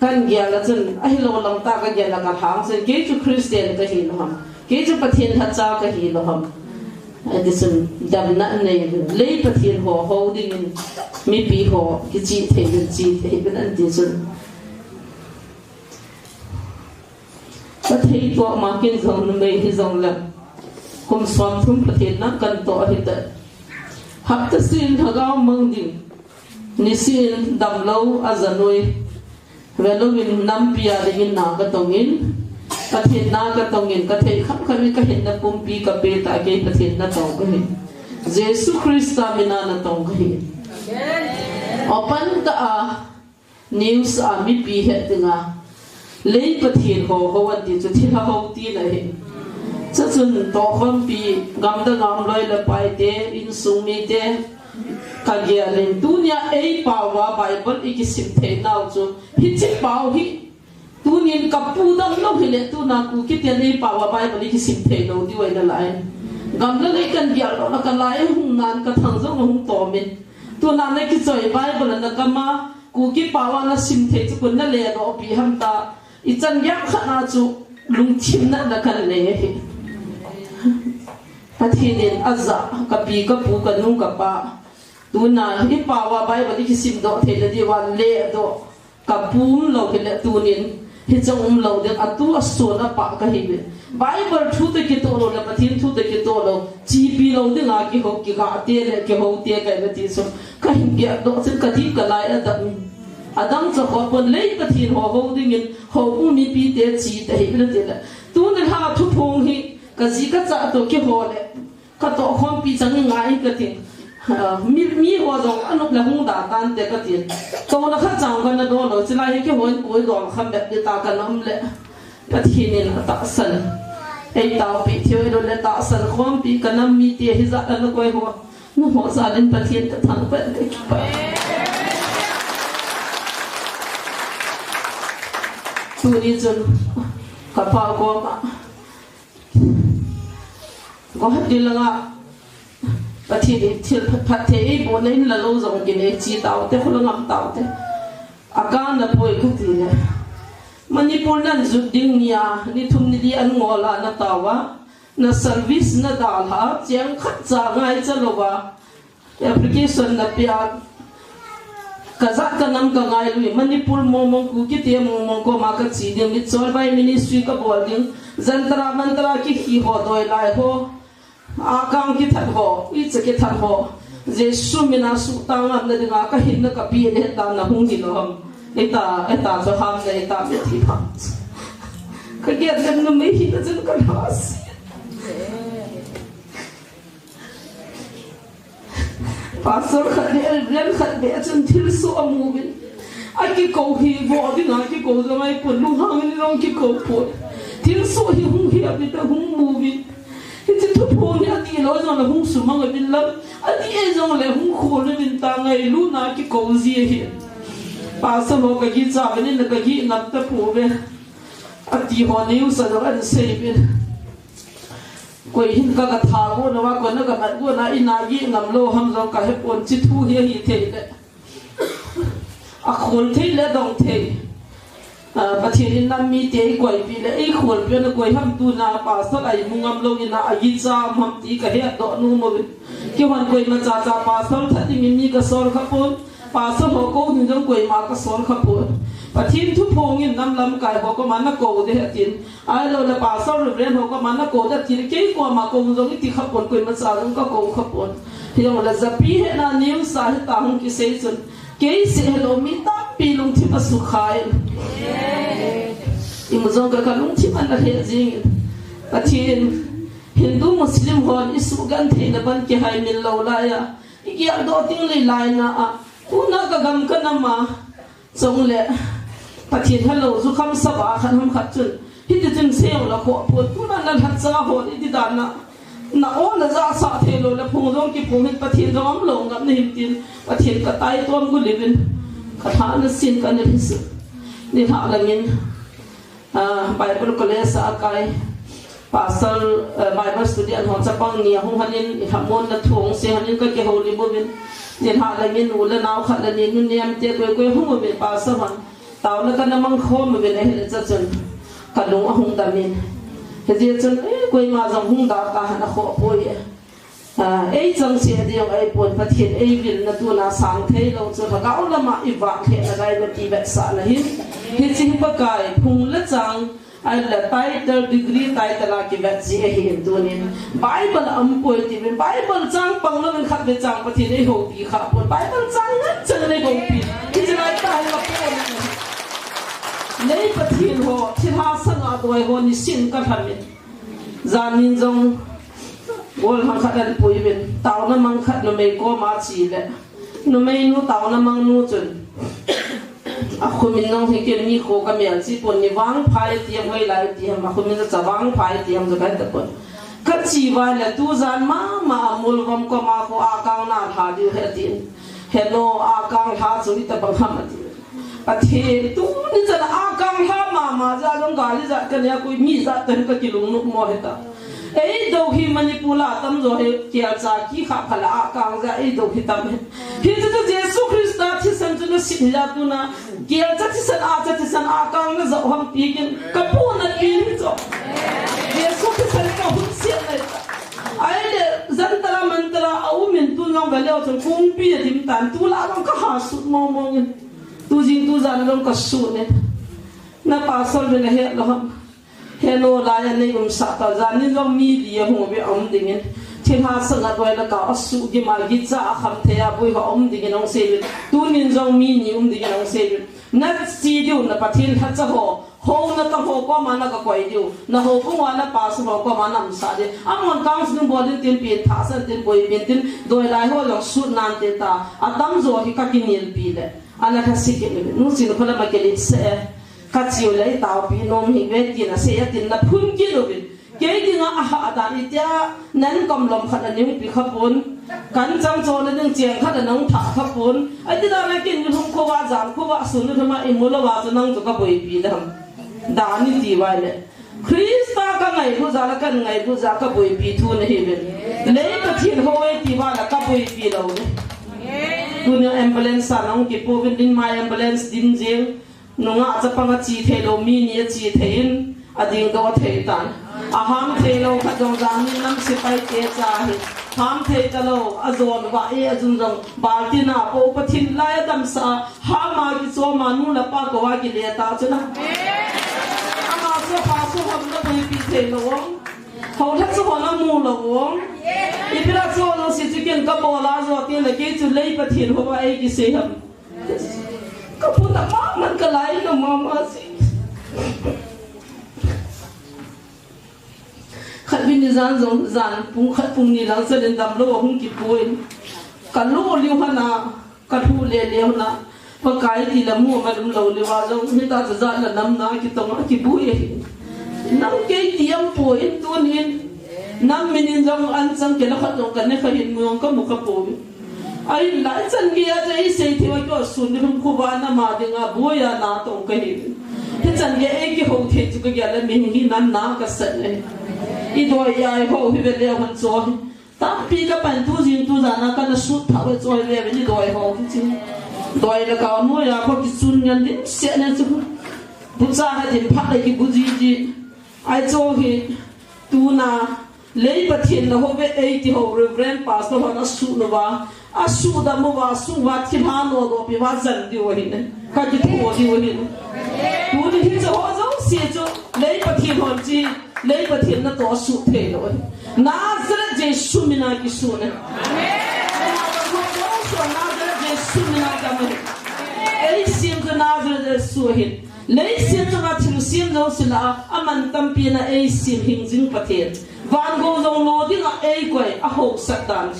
kan gya la chun a hi lo lam ta ka gya la ka hang se ke chu Christian ka hi lo ham ke chu pathin ha cha ka hi lo ham Edison dam na nei le pathin ho ding mi pi ho ki chi the ben an ti sun pathei to ma kin zong me hi zong la kum swam thum pathin na kan to hi ta hak ta sin thagaw mang ding ni sin dam lo azanoi velowin nam pia ding na ka tongin pathin na ka tongin ka thei khap khami ka hin na pum pi ka pe ta ke pathin na tong ka hi Jesus Christa mina na tong ka hi open ka news mi pi he tinga lei pathin ho an ti chu thila ho ti la hi cha chun to khom pi gam da ngam loi la pai te in sung mi te ka gya len dunia ei pa wa Bible ikisim the naw chu hi chi pau hi tunin kapu dang lo hi le tu na ku ki te nei pa wa Bible ikisim the lo di wai la lai gam la le kan gya lo na ka lai hung nan ka thang zo hung to min tu na ne ki choi Bible na kama ku ki pa wa na sim the chu kun na le no pi ham ta I chan yak khana chu lung thim na kan le hi pathinin azza ka pi ka pu ka nu ka pa tu na hi pa wa Bible ikisim do the le di wan le do ka pum lo ke le tunin hi chong lo de atu aso na pa ka hi Bible thu te ki to lo la pathin thu te ki to lo chi pi lo de nga ki ho ki ga te le ki ho te ka le ti so ka hin ge do sin ka ti ka lai a da adang cho ho pon lei pathin ho ding in ho mi pi te chi te hi le te le tu na ha thu phong hi ka ji ka cha to ki ho le ka to khom pi chang ngai ka tin mi ho dong anuk la hung da tan te ka tin to na kha chang ka na do lo chila hi ki hon koi dong kham be ti ta ka nam le pathin in ta san ei tao pi thioi lo le ta san khom pi ka nam mi te hi za na koi ho no ho za len pathin ka thang pe ke ki pa tu ni chun ka pa ko ma có hết đi là và thì phát thế bố nên là lâu rồi cái này chỉ tao thế không ngắm tao thế à cái là bồi cái gì này Manipur nan giúp đinh nhà ni thum ni đi ăn ngô là na tao á na service na đào ha chẳng khát trả ngay cho lo ba application na pia kaza ka nam ka ngai lui Manipur mong ku ki te mong ko ma ka chi ding ni chol bai ministry ka bol ding zantra mantra ki hi ho doi lai ho akang ki that ho I che ki that ho jesu mina su tang am na dinga ka hin na ka pi ne ta na hung ni lo ham eta so ham ne eta me thi pha ka ge dan no me hi na chen ka has pastor khat ne ren khat be chen thil so amu bin ai ki ko hi bo dinga ki ko zo mai pu lu hang ni long ki ko pu thil so hi hung hi abi ta hung mu bin It's a two ni ati lo zong la hung su mang bin lam ati e zong le hung kho le bin ta ngai lu na ki ko zi hi pa sa lo ka gi cha bin na ka gi ngat ta pu be ati ho ni u sa lo an se bin ko hin ka ka tha go na wa ko na ka mat go na ina gi ngam lo ham zo ka he pon chi thu hi hi the le a khol the le dong the pathirin nam mi te koi pi le ei khol pe na koi ham tu na pa sa ai mungam lo ina agi cha ham ti ka he do nu mo ki hon koi ma cha cha pa sa tha ti mi ka sol kha pon pa sa ho ko ni jong koi ma ka sol kha pon pathin thu phong in nam lam kai ho ko ma na ko de tin ai lo la pa sa ru ren ho ko ma na ko da tin ke ko ma ko jong ti kha pon koi ma cha jong ka ko kha pon hi lo la za pi he na nim sa he ta hung ki se chun ke se lo mi ta pi lung thi pa su khai imuzong ka kalung thi man la he jing pathin Hindu Muslim hon isu gan the na ban ki hai min lo la ya ki a do ting le lai na a tu na ka gam ka na ma chong le pathin hello zu kham sa ba khan hum khat chun hi ti chung se la ko pu tu na la hat cha ho ni ti dan na o na za sa the lo la phung jong ki phung hin pathin rom lo ngam ni tin pathin ka tai tom gu livin ka tha na sin ka ne his ni ha la min Bible college sa kai pasal Bible student hon sapang ni hong hanin hamon na thong se hanin ka ke holy bobin nen ha la min ula naw khat la nin niam te ko ko hong be pasal han taw na ka namang khom be ne he cha chun ka lung hong da min he je chun ko ma jong hong da ka na kho po ye ei chang se de ai pon pathin ei vil na tu na sang thei lo chu ka ka la ma I wa khe na dai na ti bet sa la hin he chi pa kai phung la chang ai la title degree title la ki vet ji hi tu ni Bible am poi ti Bible chang pang lo men khat be chang pathin ei ho pi kha pon Bible chang na chang nei ho pi ki ji lai ta la pon nei pathin ho thi ha sang a doi ho ni sin ka thamin zanin jong bol hang khat an pui bin taw na mang khat no me ko ma chi le no me nu taw na mang nu chun a khumin nong he ke mi kho ka mel chi pon ni wang phai tiam hoi lai tiam a khumin cha wang phai tiam zo kai ta pon ka chi wa la tu zan ma mul rom ko ma ko a kang na tha di he tin hello a kang tha chu ni ta bang ham ti a the tu ni cha a kang ha ma za dong ga li za ka ne ko mi za tan ka ki lung nu mo he ta ei do hi Manipula tam zo he kia cha ki kha khala a kang za ei do hi tam he hi tu Jesu Christa thi san tu si la tu na kia cha thi san a kang na zo ham pi kin ka pu na pi ni zo Jesu ki san ka hu si na ai le zan tara mantra au min tu ngong va leo chon kung pi dim tan tu la long ka ha su mo mo tu jing tu zan long ka su ne na pa sol be he lo hello la ya nei sa ta zan ni lo mi di ho be am ding thiên hà sang ngặt vậy là cả su cái mà cái cha khăm thế à bui họ đi cái nông xây tu nín dòng mi ni đi cái nông xây nát chi điều na bắt thiên hạt cha ho na tang ho qua mà na cái quay điều na ho cũng qua na pass ho qua mà nằm sa đi amon kang sung body tin pi tha san tin boi pi tin doi lai ho long su nan te ta adam zo hi ka kinil pi le ala ka sikit nu sin ko la ma ke le se ka chiu le ta pi nom hi ve ti na se ya tin na phun ki lo bi cái gì ngã à đã đi theo nên cầm lòng khát là những bị khát vốn cắn trăng cho nên những chuyện khát là nông thả khát vốn ấy thì đó là cái những không có bao giảm có bao xuống được mà em muốn là bao cho nông cho các bồi bị làm đã như gì vậy này Christa các ngày bu ra là các ngày bu ra các bồi bị thu này hết lấy cái tiền hồi thì vào là các bồi bị đâu đấy tu những ambulance nông cái bộ bên din mai ambulance din riêng nông ngã chấp bằng chỉ thấy lô mini chỉ thấy ading do thei tan aham thei lo kha jong jang ni nam sipai te cha hi ham thei ta lo azon wa e azun jong baltina po pathin lai dam sa ha ma ki so manu la pa ko wa ki le ta chuna ama so pa so ham da pi pi thei lo ho tha so na mu lo wong ibra so lo si chi ken ka bo la zo ti le ke chu lei pathin ho wa e ki se ham ka pu na ma man ka lai no ma ma si khát vinh đi gian giống gian pung khát pung ni lang sơn đam lô hung kịp bôi cả lô liêu hana cả thu lê liêu na và cái thì là mua mà đúng lâu liêu vào giống người taจะgian là năm na kịp tông kịp bôi năm cái tiêm bôi tuôn hin năm mình giống ăn xong cái nó khát giống cái này phải hiện muông có một cái bôi ai lại chân kia cái xây thì cái xuân đi không khu ban na mà đi ngã bôi à na tông cái hình cái chân kia cái hậu thế chú cái là mình hi nan na cái sợi này ít đôi ai họ hi về leo hắn rồi ta pi cái bản tu gì tu giả na cái nó sút tháo về rồi về với đôi họ cái gì đôi là cao nuôi à có cái xuân nhân đến sẽ nên chứ bút ra hay thì phát lại cái bút gì ai cho thì tu na lấy bát thiên là họ về ấy thì họ reverend pastor họ nó sút nó vào à sút đã mua vào sút vào thì hắn nó đó bị vào dần đi vậy này cái thua đi vậy này tu thì hiện giờ họ giống xịt cho lấy bát thiên họ gì lấy bát thiên nó to sụt thế rồi, Nazareth Giêsu mình nói cái số này, Nazareth Giêsu mình nói cái này, ấy xem cái Nazareth Giêsu hết, lấy xem cho nó chịu xem đâu xí là, aman tâm pin là ấy xem hình dung bát thiên, van go dòng lô đi là ấy quay, hậu sát đàn,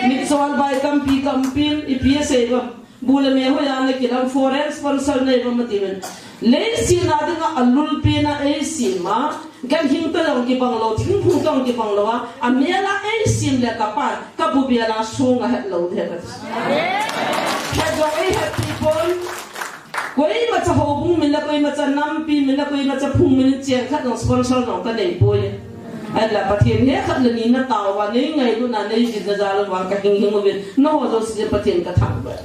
mình chọn bài tâm pin, ipia say bam, bule me ho ya ne kilam foreign sponsor ne bam timen. Lấy xin là đừng có alul pe na ấy xin mà gan hình tới lòng cái bằng lô thinh phung trong cái bằng lô à mẹ là ấy xin là các bạn các bố bia là sung à hết lô thế đấy hết rồi ấy hết people quấy mà cho hồ bung mình là quấy mà cho năm pi mình là quấy mà cho phung mình tiền khách đồng sponsor đồng cái này bôi anh là phát hiện hết khách là nhìn nó tàu và nếu ngày luôn là đây chỉ ra luôn vào cái hình hình một việc nó rồi sẽ phát hiện cái thằng vậy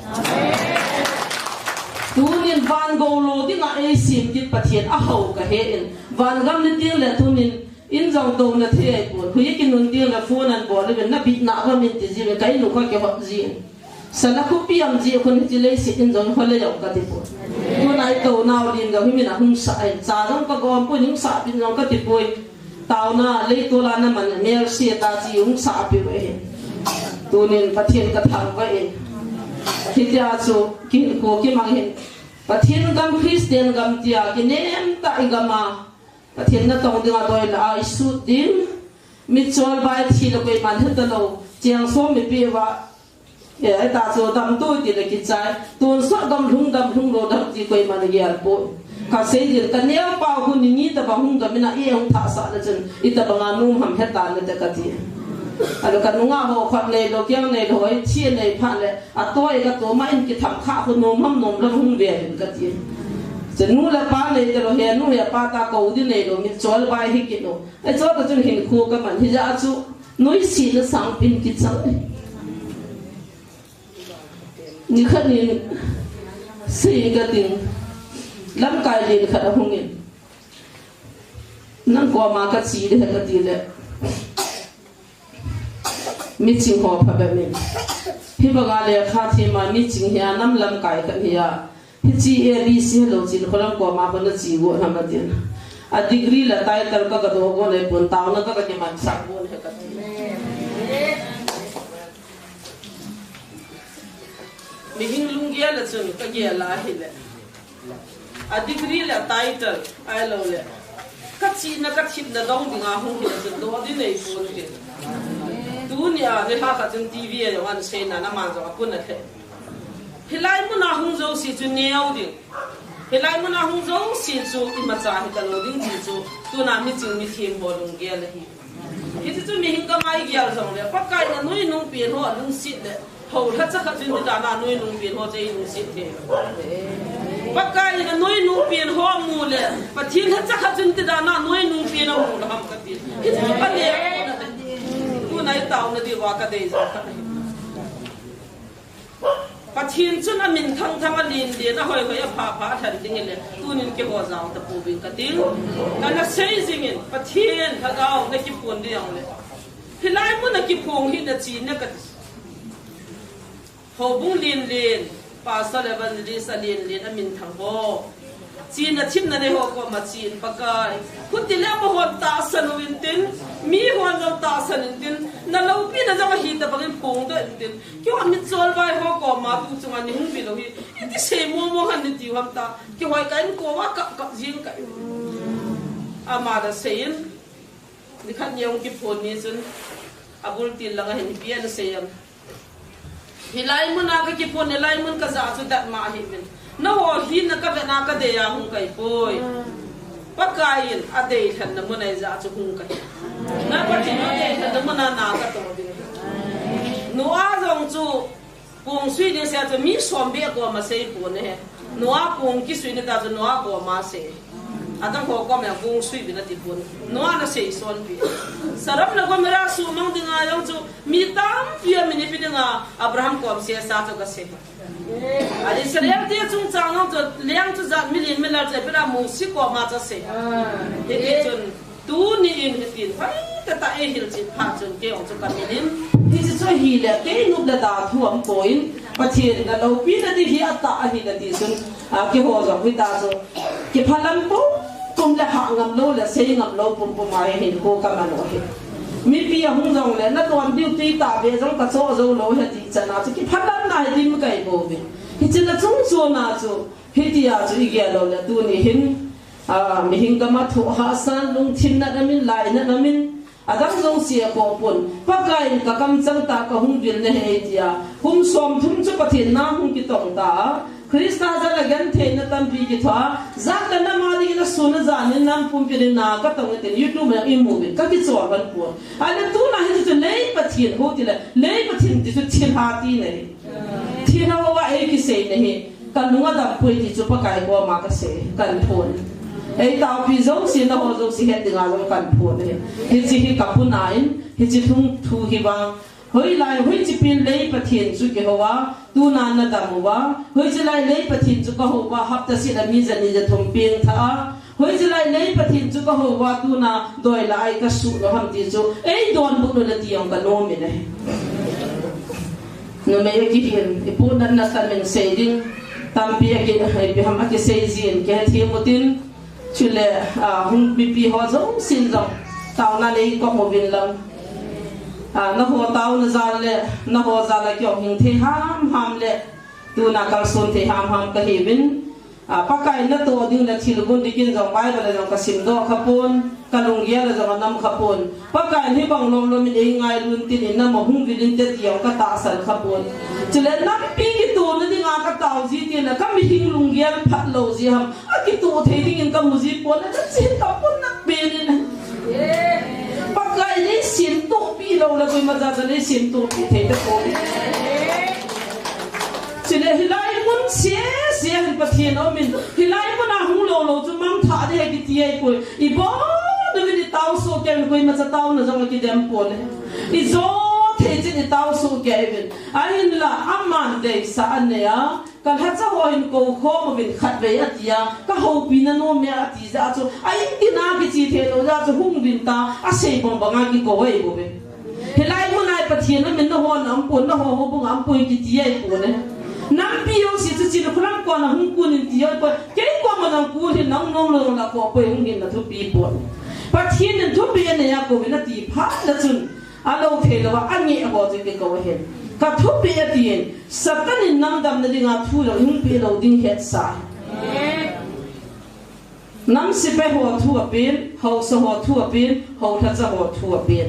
tu nin van go lo ti nga e sim ti pathian a ho ka he in van gam ni ting le tu nin in jong to na the ai pon hu yikin nun ting la phone an bo le na bit na ga min ti ji me kai nu kha ke hot ji sana khu piam ji khun ti le si in jong hole yau ka ti pon tu nai to naw din ga mi na hum sa ai cha jong ka gom pu ning sa pin jong ka ti poi taw na le to la na man mer si ta ji ung sa pi we tu nin pathian ka thang wa in khi cha số khi cô khi mang hiện và thiên gam Christian gam tia cái nem tại gam mà và thiên nó tông đi vào đôi là ai suốt đến mít chọn bài thì là cái màn hết lâu chiang số mít bia và ai ta số đam tôi thì là cái trái tuần số đam lung rồi đam thì cái màn cái bội cả xây dựng cái neo bao hun như ta bao hun cái mình là yêu thả sa là chân ít ta bằng anum ham hết ta là cái gì alors kan nga ho khat nei lo kyang nei loi chien nei phan le a toi ka to ma in ki tham kha khu nom ham nom lam hung ve hin ka ti chen nu la pa nei te lo he nu ya pa ta ko di nei lo mi chol bai hi ki no ai cho ta chun hin khu ka man hi ja chu noi si na sang pin ki chang ni khat ni si ka ting lam kai le khat a hung in nang ko ma ka chi de ka ti le meeting ho pha ba min hi baga le kha thi ma meeting hi nam lam kai kan hi ya hi chi abc lo chin kholam ko ma ban chi go ha ma tin a degree la title ka do go le pun taw na ka ki man sa go he ka mi hing lung ge la chun ka ge la hi le a degree la title ai lo le ka chi na ka thip na dong dinga hung hi chun do di nei pon ke dunia ne ha ka chun tv e wan se na na ma zo kun na the hilai mu na hung zo si chu neu ding hilai mu na hung zo si chu i ma cha hi ka lo ding ji chu tu na mi ching mi thim bo lung ge la hi hi chu mi hing ka mai ge al zong le pa kai na noi nung pi ho lung sit le ho tha cha ka chun da na noi nung pi ho che nung sit the pa kai na noi nung pi ho mu le pa thin tha cha ka chun da na noi nung pi na mu ham ka ti hi chu pa le tu nai tau na di wa ka dei zo ka pa thin chun a min thang thang a lin de na hoi hoi a pha pha than ding le tu nin ke ho zaw ta pu bin ka ting na na sei jing in pa thin tha gaw na ki pon de yang le hilai mu na ki phong hi na chi na ka ho bung lin lin pa sa le ban ri sa lin lin a min thang bo chi na chim na ne ho ko ma chin pa kai khut ti le mo ho ta san win tin mi ho no ta san tin na lo pi na jang hi ta bang pong da tin ki wa mi chol vai ho ko ma tu chung an hung bi lo hi ti se mo mo han ni ti ham ta ki wai kai ko wa ka ka jing ka ama da sein ni khat nyong ki phon ni chun abul tin la hen pi an seam hilai mun na ka ki phon ne lai mun ka za chu dat ma hi min na ho hi na ka ve na ka de ya hung kai poi pa kain a de than na mun ai za chu hung kai na pa ti na de than na mun na ka to bi no a zong chu pung sui de sa chu mi som be ko ma sei pu ne no a pung ki sui ne ta chu no a ko ma se atang ko ko me pung sui bi na ti pun no a na sei son bi sarap na ko mera su mang dinga yang chu mi tam pia mi ni pi dinga abraham ko se sa chu ka se ali Israel dia chung chang ngam chu liang chu zat million milar je pera mu si ko ma cha se he ke chun tu ni in he tin phai ta e hil chin pha chun ke ong chu ka milim hi chi chu hi le ke nu da da thuam point pathin da lo pi na ti hi ata a hi da ti sun ke ho zo hui ta zo ke phalam po kum la ha ngam lo la se ngam lo pum pum mai hin ko ka ma no he mi pi a hung zong le na ton duty ta be zong ka cho zo lo he ti chana chu ki phalam na hi dim kai bo be hi chi na chung so na chu hi ti a chu i ge lo le tu ni hin mi hing ka ma thu ha san lung thin na min lai na min adang zong sia ko pun pa kai ka kam chang ta ka hung bil ne he ti a hum som thum chu pathin na hung ki tong ta Krista jala gan the na tam pi ki tha zak na ma di na sun za ni nam pum pi na ka tong te YouTube ma i mu ka ki chaw ban pu ale tu na hi chu lei pathin ho ti le lei pathin ti chu thin ha ti ne thin ha wa e ki se ne he kan lunga da pu ti chu pa kai ko ma ka se kan phon ei tao pi zo si na ho zo si he ti nga zo kan phon ne hi chi hi ka pu nain hi chi thung thu hi bang hoi lai hoi chi pin lei pathin chu ke ho wa tu na na da mu wa hoi chi lai lei pathin chu ka ho wa hap ta si na mi za ni ja thum ping tha hoi chi lai lei pathin chu ka ho wa tu na doi lai ka su lo ham ti chu ei don bu no la ti ong ka no mi ne no me ki hin e pu nan na san men sei ding tam pi ke hai bi ham ake sei zin ke thi mutin chule hung pi pi ho zo sin zo taw na lei ko mo bin lam na ho taw na zal le na ho zal la kyo hing the ham le tu na kal son the ham ka hi bin pa kai na to ding la thil gun dikin jong bai ba le jong ka sim do khapon kalung ya la jong nam khapon pa kai ni bang lom lom ni ngai lun tin na mo hung bilin te tiaw ka ta sal khapon chile nam pi ki tu na ding a ka taw ji ti na kam hing lung ya phat lo ji ham a ki tu the ding in ka mu ji pon na chin ta pon na pe ni na pakai ni sin tu pi lo la koi ma za ni sin tu pi the ta ko chile hilai mun se han pathian o min hilai mun a hung lo lo chu mang tha de ki ti ai ko I bo de ni taw so ke koi ma za taw na jong ki dem pon I zo the chi ni taw so ke ben ai la amman de sa an ne ya kan ha cha ho in ko kho mo bin khat ve atia ka ho pi na no me ati za chu ai ti na ki chi the lo za chu hung bin ta a sei bom ba nga ki ko wei bo be helai mo nai pathian na min no ho nam pon na ho bo ngam poi ki ti ai ko ne nam pi yo si chu chi na khram ko na hung ku ni ti ai ko ke ko ma nam ku ni nang nong lo la ko poi hung hin na thu pi pon pathian ni thu pi ne ya ko na ti pha na chun a lo the lo wa ani a ho chu ke ko he cả thu bị tiền satan in nam dam na dinga thu lo hing pi lo ding het sa nam si pe ho thu a pin ho so ho thu a pin ho tha cha ho thu a pin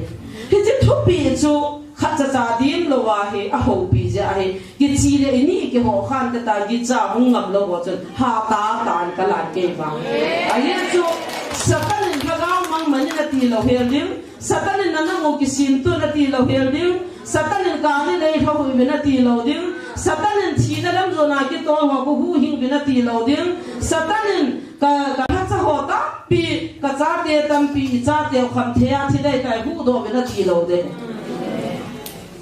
hi chi thu pi chu kha cha cha din lo wa he a ho pi ja he ki chi le ni ki ho khan ta ta gi cha hung ngam lo bo chun ha ta tan ka la ke ba ai chu satan in ka ga mang man na ti lo he lim satan in na ngo ki sin tu na ti lo he lim satan in ka ni le tho hu na ti lo dim satan in thi na lam zo na ki to ho ko hu hing na ti lo dim satan in ka cha ho ta pi ka cha te tam pi cha te kham thea thi dai kai hu do na ti lo de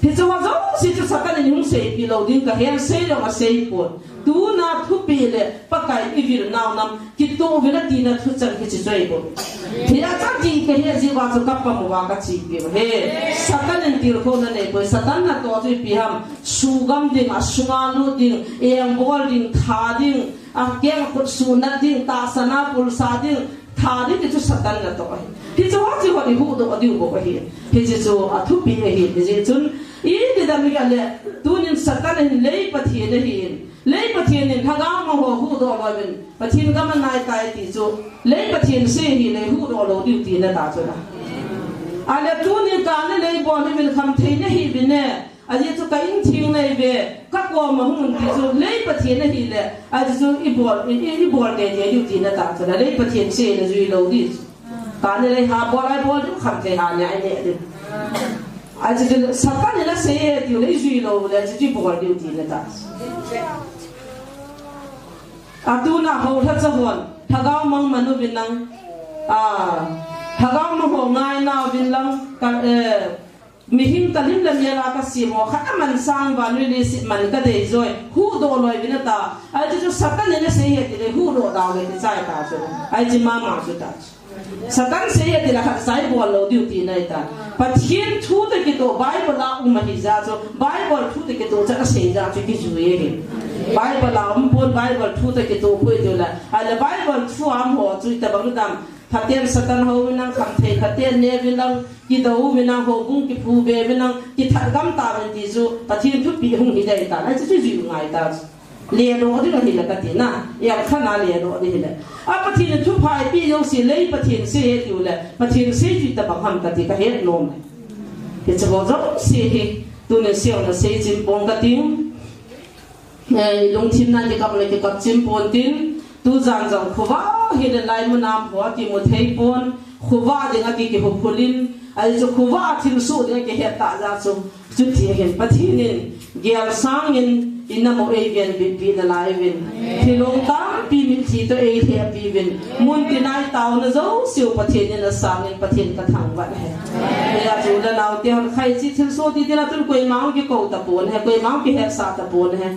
thì cho họ giống như cho satan này không xây bị lâu đến cả hiện xây rồi mà xây cuốn tu na thu bị lệ bắt cái ý việc nào nằm cái tu việc là tin là thu chân cái chỉ chơi cuốn thì đã chắc gì cái hiện gì vào cho cấp bằng vào cái chỉ việc he satan này tiêu khôn này bởi satan là tổ chức bị ham sugam ding asungalu ding bol ding tha ding keng put sunat ding tasana pulsa ding thà đi cái chỗ satan là tội thì chỗ họ chỉ họ đi hú đồ đi bộ cái thì chỉ chỗ thu bị cái thì chỉ chun ý thì ta mới cái là tu nên satan này lấy bát thiên này thằng ông mà họ hú đồ rồi mình bát thiên cái mà này cái thì chỗ lấy bát thiên xe thì lấy hú đồ rồi đi tiền là ta chỗ đó là tu nên cái này lấy bỏ thì mình không thấy này thì nè anh ấy cho cái in thiên này về các cô mà không thì cho lấy bát thiên này là anh ấy cho ít bỏ cái gì đi tiền là ta chỗ đó lấy bát thiên xe là duy lâu đi cái này lấy hà bỏ lại bỏ không thể hà nhảy nhẹ được anh ấy cho sắp cái là xe thì lấy duy lâu là chỉ bỏ đi tiền là ta tu na hậu thắt cho hồn thằng ông mong mà nó bên năng thằng ông mà hậu ngay nào bên năng mihim talim lam yala ka simo khata man sang va lui le sit man ka de joy hu do loi bin ta ai ju satan ne se he de hu do da le sai ta so ai ji ma ma su ta satan se he de la khat sai bol lo duty nai ta pathian thu de ki to bible la ma hi za so bible thu de ki to cha se za chu ki ju ye he bible la pon bible thu de ki to pui de la ai la bible thu am ho chu ta bang dam Hatian satan ho minang kamthei hatian ne minang ki do minang ho bung ki phu be minang ki thar gam ta ben ti zu pathian thu pi hung hi dai ta ai chu ju ngai ta le no di la hi la ka ti na ya khana le no di la a pathian thu phai pi yo si le pathian se he ti la pathian se ju ta bang ham ka ti ka he nom ke cho zo se he tu ne se na se jin pong ka ting long thim na di ka le ki ka chim pon tin tu zang zang khuwa hi le lai mu nam ho ki mu thei pon khuwa de nga ki hopulin ai chu khuwa thil su de ki he ta za chu chu thi hen pathinin gyal sang in inamo avian bi pi na lai win thilong ta pi min thi to e the pi win mun ti nai taw na zo siu pathin na sang in pathin ka thang wat he ya chu la naw te hon khai chi thil su ti na tul koi mau ki ko ta pon he koi mau ki he sa ta pon he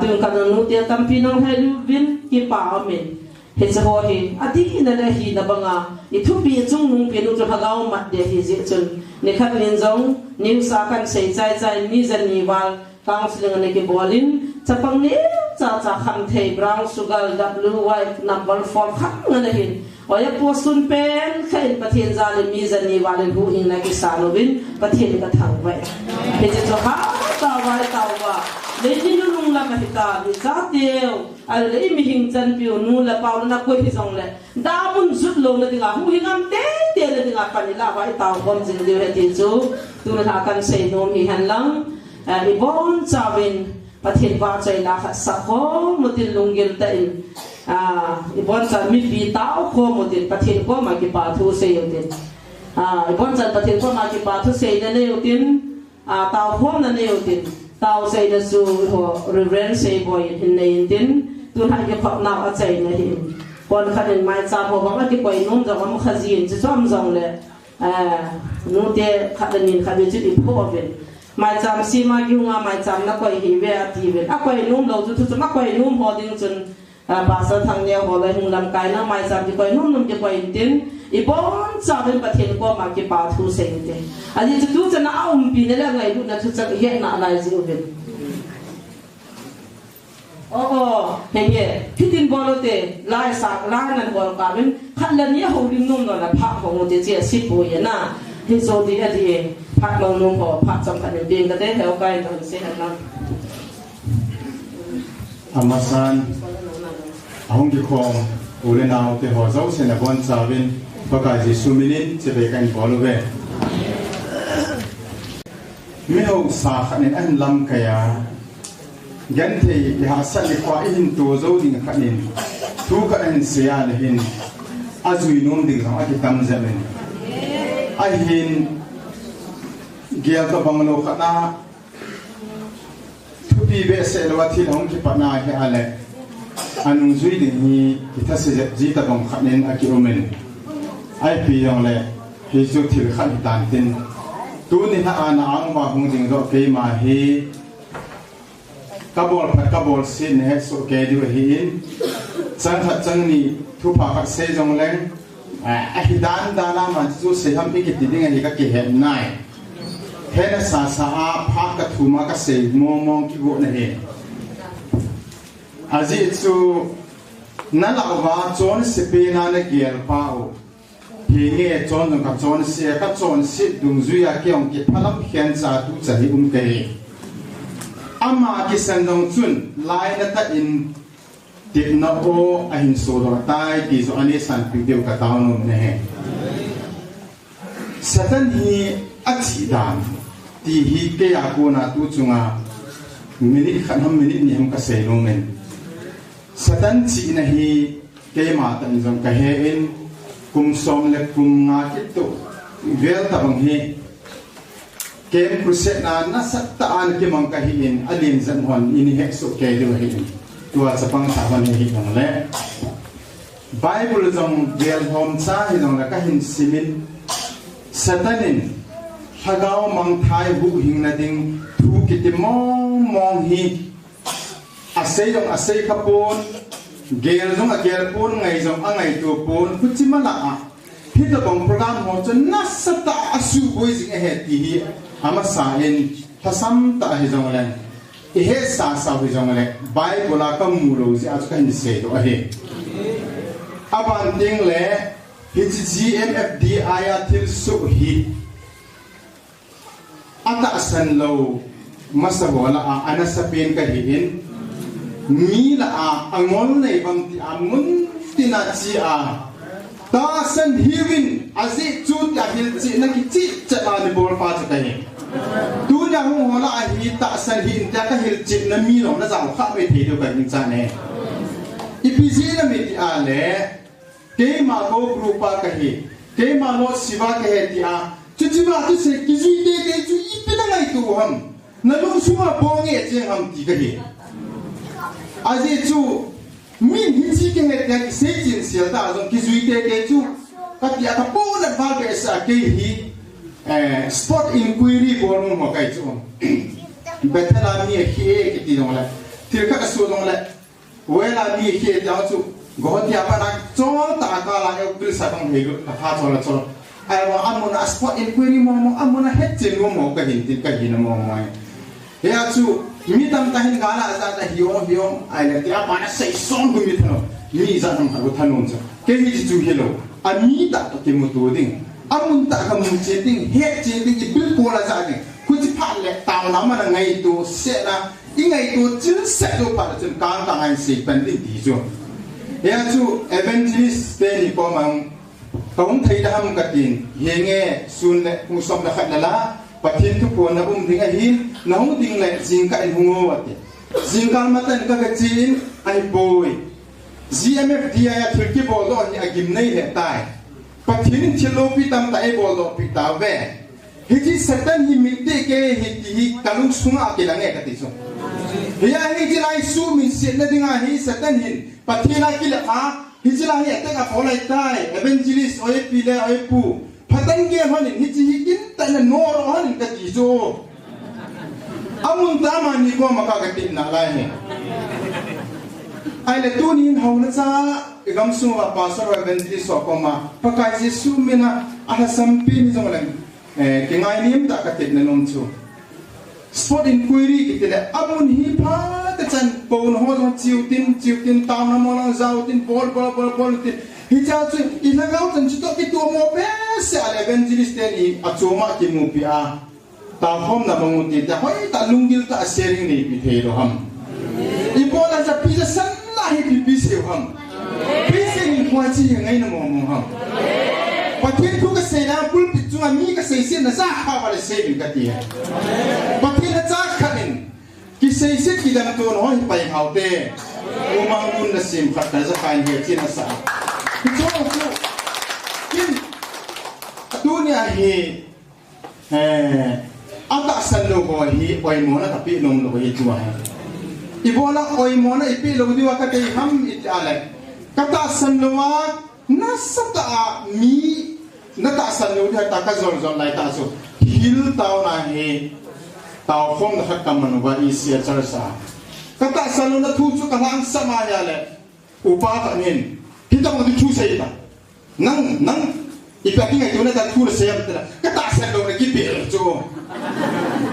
đường cần nụ tiền tâm phi nông hay lưu viên kia bảo mình hết sẽ hỏi hi đi là hi là bằng ít thu bị chung nông viên cho hàng gạo mặt để hi dễ chân nếu khách liên giống nếu sa can xây trái trái ni dân ni vào cao sinh này cái bò linh chả bằng nếu chả khăm thề brown sugar WY number 4 khắp người hi ở đây bố xuân pen khai bắt thiên gia lên mi dân ni vào lên hú in này cái sa nó viên bắt thiên cái thằng vậy hết cho họ tao vào lấy đi nung là cái ta đi giá tiêu, lấy mi hình chân biểu nu là bao nó quay thì xong lại, đã muốn rút lông là tiếng à, hu hình âm té là tiếng à, phải là phải tàu con gì điều này thì chú, tu là akan say nôm hi hành lăng, đi bốn cha bên, bắt hiện vào chơi là phát sắc khó một tiếng lung gel tay, đi bốn cha mi bị táo khó một tiếng bắt hiện khó mà cái bà thu say một tiếng, đi bốn cha bắt hiện khó mà cái bà thu say nên nhiều tiếng, tàu khó nên nhiều tiếng. Tao say na su ho reverend say boy in nei tin tu ha ke phak na a chai na hin kon khanin mai cha ho bang ki koi num jong am khazin chi som jong le nu te khadanin khadi chi di pho ven mai cham si ma gi nga mai cham na koi hi ve ati ven a koi num lo chu chu ma koi num ho ding chun ba sa thang ne ho le hung lam kai na mai cham ki koi num ki koi tin I bon cha ben pathen ko ma ki pa thu se te ani chu chu na pi ne la ngai lu na chu cha ye na lai ji ven he pitin bolote lai sak la nan bol ka ben khat la ni ho lim num no la pha ho mo te che si po ye na he so ti a ti phát mong nung họ phát trong khăn tiền cái đấy theo cái thằng sẽ hành năng Amasan ahong dikhom ulenau te ho zau se na bon chawin baka Jesu minin che be kan bolove mi ho sa khanin an lam kaya gan the ya sa li kwa in to zo ding khanin tu ka an sia le hin azui nom ding ra ki tam zamen ai hin gel ka banglo khana thupi be se lo thi hong ki pana he ale anung zui ding hi kita se ji ta dong khanin aki omen ai pi yong le hi zu thil khan tan tin tu ni ha ana ang ba hung ding ro ke ma hi kabol sin he so ke di hi in chang khat chang ni thu pa khat se jong leng a hi dan da na ma chu se ham pi ki ti ding hi ka ki he nai he na sa a pha ka thu ma ka se mo ki go na he azi chu na la wa chon se pe na na giel pa o hi nge chon dong ka chon se ka chon si dung zu ya ki ong ki phalam hian cha tu cha hi ke ama ki san dong chun lai na ta in ti na o a hin so do tai ti zo ani san pi deu ka taw no ne he satan hi a chi dan ti hi ke ya ko na tu chunga minit khan ham minit ni ham ka se no men satan chi na hi ke ma tan jong ka he in kum som le kum nga ki to vel ta bang hi kem kruset na na sat ta an ki mang ka hi in alin zan hon in he so ke do hi tua sapang ta wan hi nang le bible jong vel hom cha hi jong la ka hin simin satanin hagao mang thai bu hing na ding thu ki ti mong hi asay jong asay kapon gel jong a gel pon ngai jong a ngai tu pon kuchima la a hita bang program ho chon nasata asu boy jing he ti hi ama sa en thasam ta hi jong len e he sa hi jong le bible ka mu lo ji a kan se do he aban ding le HGMFD aya til su hi ata san lo masabola a anasapen ka hi in mi la a angol nei bang ti amun tina chi a ta san hiwin azi chu ta hil chi na ki chi cha ni bol pa cha kai tu na hu hola a hi ta san hi ta ka hil chi na mi lo na jaw kha me the do ka ning cha ne ipiji na me ti a le ke ma ko grupa ka hi ke ma lo siwa ka he ti a chu chi ba tu se ki zui de ke chu i pe na ngai tu ham na lu su ma bo nge che ham ti ka hi azi chu min hi chi ke he ka se chin sia da zong ki zui te ke chu ka ti a ka po na ba ke sa ke hi sport inquiry bo no mo kai chu betala mi he ke ti dong la tir ka su dong la wela mi he ja chu go ti a pa na chol ta ka la e bil sa dong he ka tha chol chol ai wa amuna sport inquiry mo amuna het chen mo ka hin ti ka hin mo mo ya chu mi tam ta hin gala za ta hiyo ai le ti apa na sei son gu mi thano mi za nam ha thanon cha ke hi chu hello a mi ta to ke mu tu ding amun ta ka mu che ding he che ding i bil ko la za ding ku chi pha le taw na ma na ngai tu se na i ngai tu chin se do pa chen kang ta ngai si pen ding ti chu ya chu evangelist te ni ko mang tong thei da ham ka tin he nge sun le ku som da khat la pathin tu ko na ding a hin nau ding le jing ka in hungo ate jing kal matan ka chin ai boy GMFD ya thulki bol do ni agim nei he tai pathin thilo pi tam ta e bol do pi ta ve hi ji satan hi mi te ke hi kalung sunga ke la nge ka ti so ya hi ji lai su min se na dinga hi satan hin pathina ki la a hi ji lai te ka folai tai evangelist oi pi le oi pu patang ge hanin hi ji kin ta na no ro hanin ka ti so amun ta ma ni ko ma ka tin na lai he ai le tu ni ho na cha gam su wa pastor wa evangelist so ko ma pakai ji su mina ala sampi ni jong lang ke ngai nim ta ka tin na nom chu sport inquiry ki te amun hi pha ta chan pon ho jong chiu tin ta na mo lang zau tin bol tin hi cha chu i na gau chan chu to ki tu mo pe se ala evangelist ni a choma ki mu pi a tao hôm nào mong tiền ta hỏi ta lung gil ta sharing này bị thế rồi ham ibola sa pizza san lahi bị sale ham pizza ni qua chi ngay nó mong ham và thiên thu cái xe nào bul bị chung ami cái xe xiên là ra ha vào xe mình cái tiền và thiên là ra khăn cái xe xiên khi đang tuôn hỏi phải hậu tê umang un na sim khát ra phải hiểu chi là sao cái chỗ cái dunia hi ata san lo ko hi oi mo na tapi nom lo hi tua ibola oi mo na ipi lo diwa ka kai ham it ale kata san lo wa nasata mi nata san lo ta ka zon zon lai ta so hil tau na he tau phong na khat kaman wa isia charsa kata san lo na thu chu ka lang sama ya le upa ka nin hitang di chu sai ta nang ipati ngai tu na ta thu le sem ta kata san lo na ki pe chu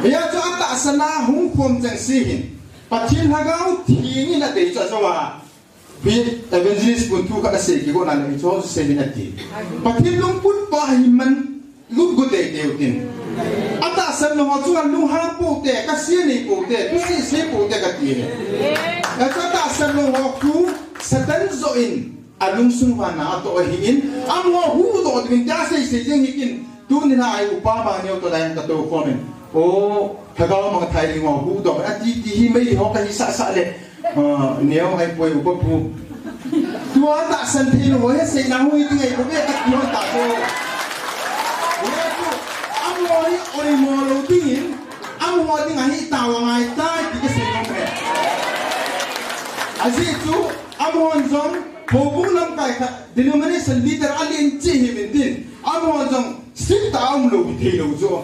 ya cho ta sana hung khom chang si hin pathin hagau thi ni na te cha chawa bi evangelist pun tu ka se ki go na ni cho se ni ati pathin lung put pa hi man lut go te te utin ata san lo chu lung ha pu te ka si ni pu te tu si se pu te ka ti ya cho ta san lo ku satan zo in alung sung wa na to hi in am ho hu do din ta se jeng hi kin tu ni na ai upa ba ni to dai ka to comment o thagao mga thai ni ngo hu do ati ti hi mai ho ka hi sa sa le neo ai poi upa pu tu ta san thi no he se na hu ti ngai ko be ka ti ho ta ko ya tu am lo ni oi mo lo tin am ho ti ngai ta wa ngai ta ti ke se no me azi tu am ho zong ho bu lam kai ka denomination leader alien chi hi min tin am ho zong sim ta am lo thi lo zo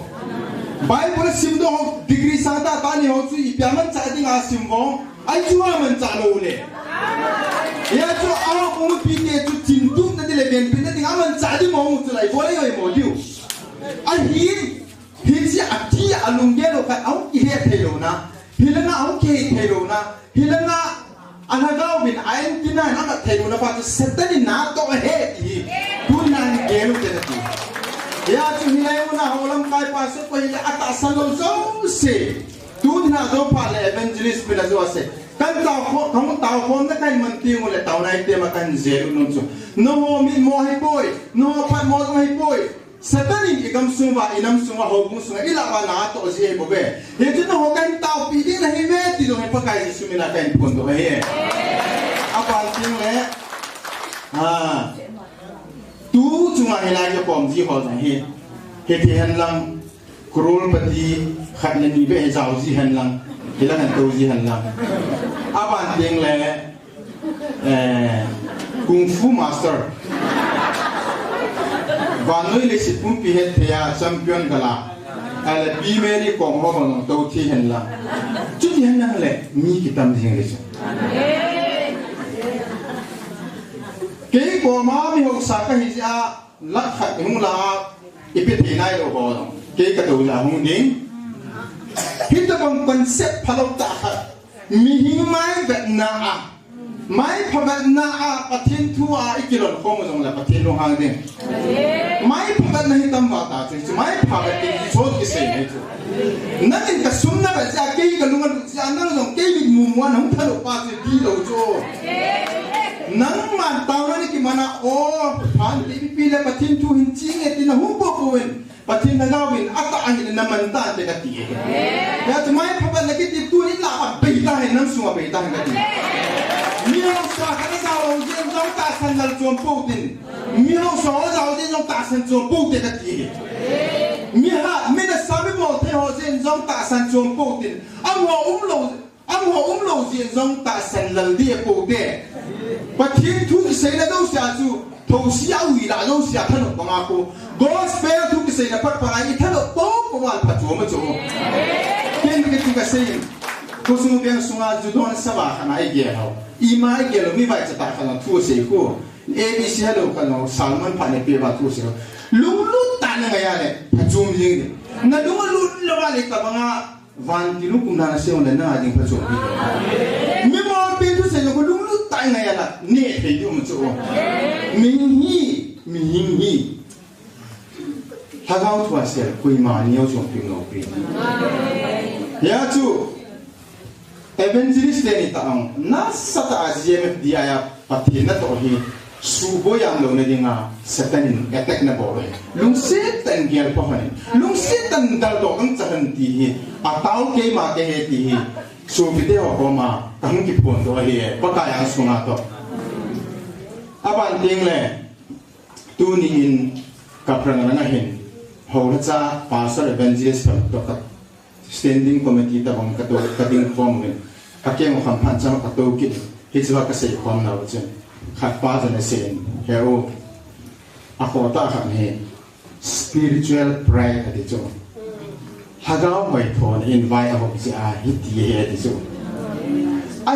Bible sim do degree sa ta ta ni ho chu I pyaman cha ding a sim bo ai chu man cha lo le ya chu a ko mu pi ke chu tin tu na de le ben pin na ding a man cha di mo mu chu lai bo le ngai mo diu a hi si a ti a lung ge lo ka au ki he the lo na hi la na au ke the lo na hi la na ana ga bin ai tin na na the lo na pa se ta ni na to he ti tu na ge lo te ti ya chu hilai una holam kai pa se ko ile ata salo zo se tu na zo pa le evangelist pila zo se kan ta ko na kan man ti mo le ta na ite ma kan zero no zo no mi mo hi boy no pa mo hi boy satani ikam suma inam suma ho bu suma ila ba na to je bo be he tu no kan ta pi di na hi me ti do he pa kai su mi na kan pon do he apa ting le tu cuma hilai ke pom ji ho na he ti han lang krol pati khat le ni be zau ji han lang hilang han to ji han lang aban ting le kung fu master vanoi le sit pum pi het thea champion gala ala pi meri kong ho no to thi han lang chu ji han lang le ni ki tam jing le cái của má mi học sa cái gì à lắc khát hung la ipit hinai lo ho cái đầu là hung ding hít ta bằng concept phalo ta mi hi mai vet na mai phagat na pathin thua ikilon khom jong la pathin lo hang ding mai phagat nahi tam wa ta chu mai phagat ki chot ki se ne chu nakin ka sumna ba ja ke ka lungan ja na jong ke bi mu mo na hung thalo pa se di lo chu nang man tao na ni ki mana o han ti pi le pathin thu hin chi nge ti na hu po ko wen pathin na gawin ata an ni na man ta te ka ti ya tu mai pha ba na ki ti tu ni la ba be ta he nam su ma be ta he ka ti mi ho sa ka na sa o jen jong ta san dal chom po tin mi ho sa o ja o jen jong ta san chom po te ka ti mi ha me na sa bi mo te ho jen jong ta san chom po tin am ho lo jen jong ta san lal di po te pathin thu ki sei na do sia chu tho sia wi la do sia thano pa nga ko gospel thu ki sei na pat pa ai thano to ko wal pa chu ma chu ken ki tu ka sei ko su biang sunga ju don sa ba kana ai ge hao I mai ge lo mi vai cha ta kana thu sei ko ABC hello kana salman pa ne pe ba thu sei lung lu ta na ga ya le pa chu mi ni na lu lo ba le ka ba nga van ti lu kum na se on na ding pa chu mi mo pe tu se ko lu tai ngai ala ne the du mu chu mi hi ha ga nau thua sel kui ma niu chung ping no pi ya chu evangelist ni ta ang na sata aziem dia pati na to hi subo yang lo na dinga satan attack na bo lung setan gel pa hani lung setan dal do ang chahan ti hi ataw ke ma ke he ti hi su video ko ma kang ki pon do hi pa ka yang sunga to aban ting le tu ni in ka prang na hin ho la cha pastor evangelist ka to ka standing committee ta bang ka to ka ding form men ka ke mo kham phan cha ka to ki hi chwa ka sei form na wa chen khát phá cho nên xem hiểu à họ ta khẳng hệ spiritual prayer thì chỗ hagao vậy thôi invite họ chỉ hít gì thì chỗ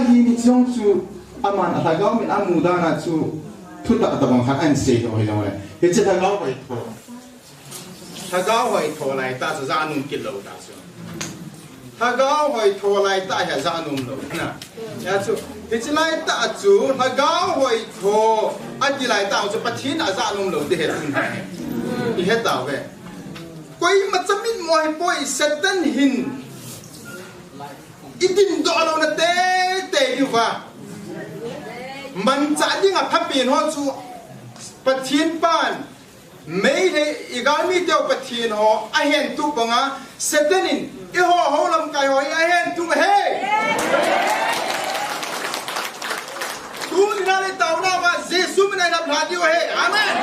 hi ni trong chú aman hagao mình muda na chú thu ta tập bằng hát anh say thôi rồi cái chỉ hagao vậy thôi này ta sẽ ra nung kilo ta chứ hagao vậy thôi này ta sẽ ra nung đâu nè ya chú cái chỉ lại ta chú hagao vậy thôi anh chỉ lại ta chú bắt thiên à ra nung đâu để hết này đi hết tao về quay mà chấm ít mọi bôi Satan hin ít tin đó đâu là tê đi vào mình trả đi ngập tháp biển họ chú bắt thiên ban mấy thế igami tiêu bắt thiên họ ai hẹn tu bằng á Satan hin cái họ làm cái họ ai hẹn tu hey tu đi ra đây tàu nào mà Jesus mình này làm hạt điều hey amen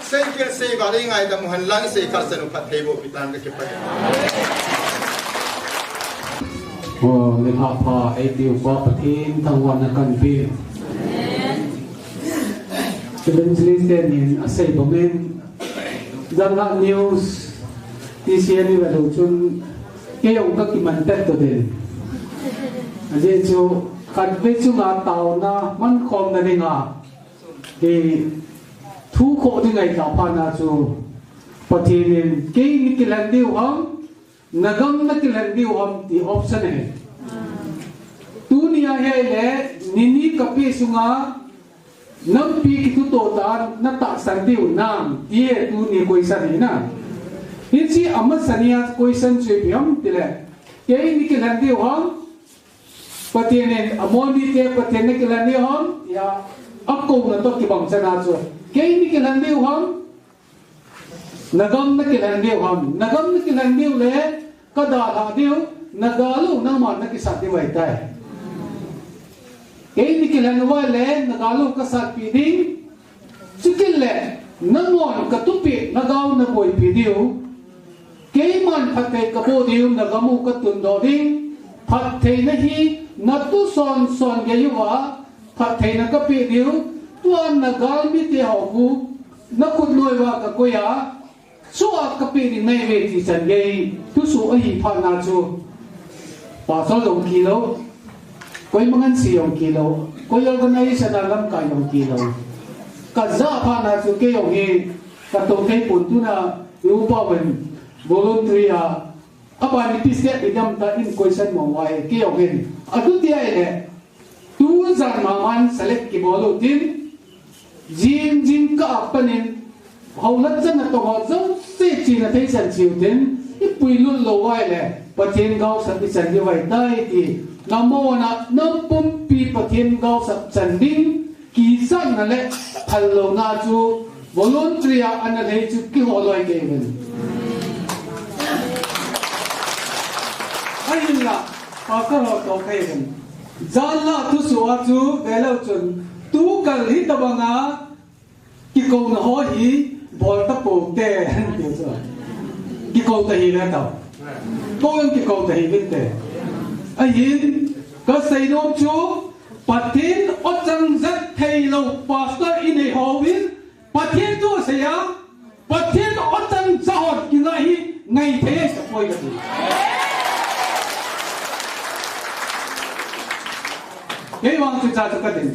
xây kia xây vào đây ngày tầm hành lang xây khát sân phát thế bộ pitan cái phải lên học phò ai tiêu quaประเทศทั้งวันกันปีจะเป็นสิ่งที่นี่อาศัยบ่แม่นจังหวะนิวส์ที่เสียนี่ว่าเราจุนเกี่ยวกับกิมันเต็ดตัวเด่นอันนี้จูขัดเวชุงาเตานะมันคอมนั่นเองอ่ะที่ทุกคนที่ไงกับพานาจูปฏิเนเกี่ยนิกิลันดิวฮัมนักนักลันดิวฮัมที่ออปชั่นเหตุนี่อาเห่เลนินิกับพิสุงาน้ำปีกิตุโตตานนัตตาสันดิวน้ำที่ตุนี่คุยสันนี่นะนี่สิอามัดสัญญาคุยสันช่วยพิมพ์ที่เลยเกี่ยนิกิลันดิวฮัมปฏิเนอโมนิเตปฏิเนกิลันดิวฮัมยาอักกูนั่นต้องกิบังชนะจูKaya ni kilandiw ham, nagam na kilandiw ham, nagam na kilandiw le, kadaladiw, nagalo naman na kisatiw ay tayo. Kaya ni kilandiw le, nagalo kasatpiding, sikil le, namon katupi, nagaw na boy pidiw, kaya man patay kabodiw, nagamu katundoding, patay na hi, natuson-son gayuwa, patay na kapidiw, tuan nagal mi te hogu nakudloy wa ka kuya suat kapiri nei ve ti chan gei tu su a hi pha na chu pa so dong kilo koi mangan si yong kilo koi organization alam ka yong kilo ka za pha na chu ke yong hi ka to ke pun tu na yu pa wen voluntary a aba ni pise idam ta in question mo wai ke yong hin adu ti ai le tu zan maman select ki bolu tin Jim ka panin hầu lát chân là tổ họ giống xí chỉ là thấy sẵn chịu đến ít bùi luôn lâu vai lệ và thiên gao sẵn đi sẵn như vậy đây thì nó mô nạ nó bùm bì và thiên gao sẵn đinh kỳ sẵn là lệ thật lâu na chú vô luôn trìa anh là thấy chú kêu họ loài kê mình anh là họ có họ tổ kê mình dân là tu sủa chú để lâu chuẩn tu cần hít tập bằng á cái câu nó hỏi gì bỏ tập bộ tê cái câu tê gì đó tao câu cái câu tê gì tê anh nhìn có xây nôm chú bắt thiên ở trong rất thầy lâu pastor in a hobin bắt thiên tu xây á bắt thiên ở trong xã hội cái này ngày thế sẽ quay cái gì cái vòng chúng ta sẽ định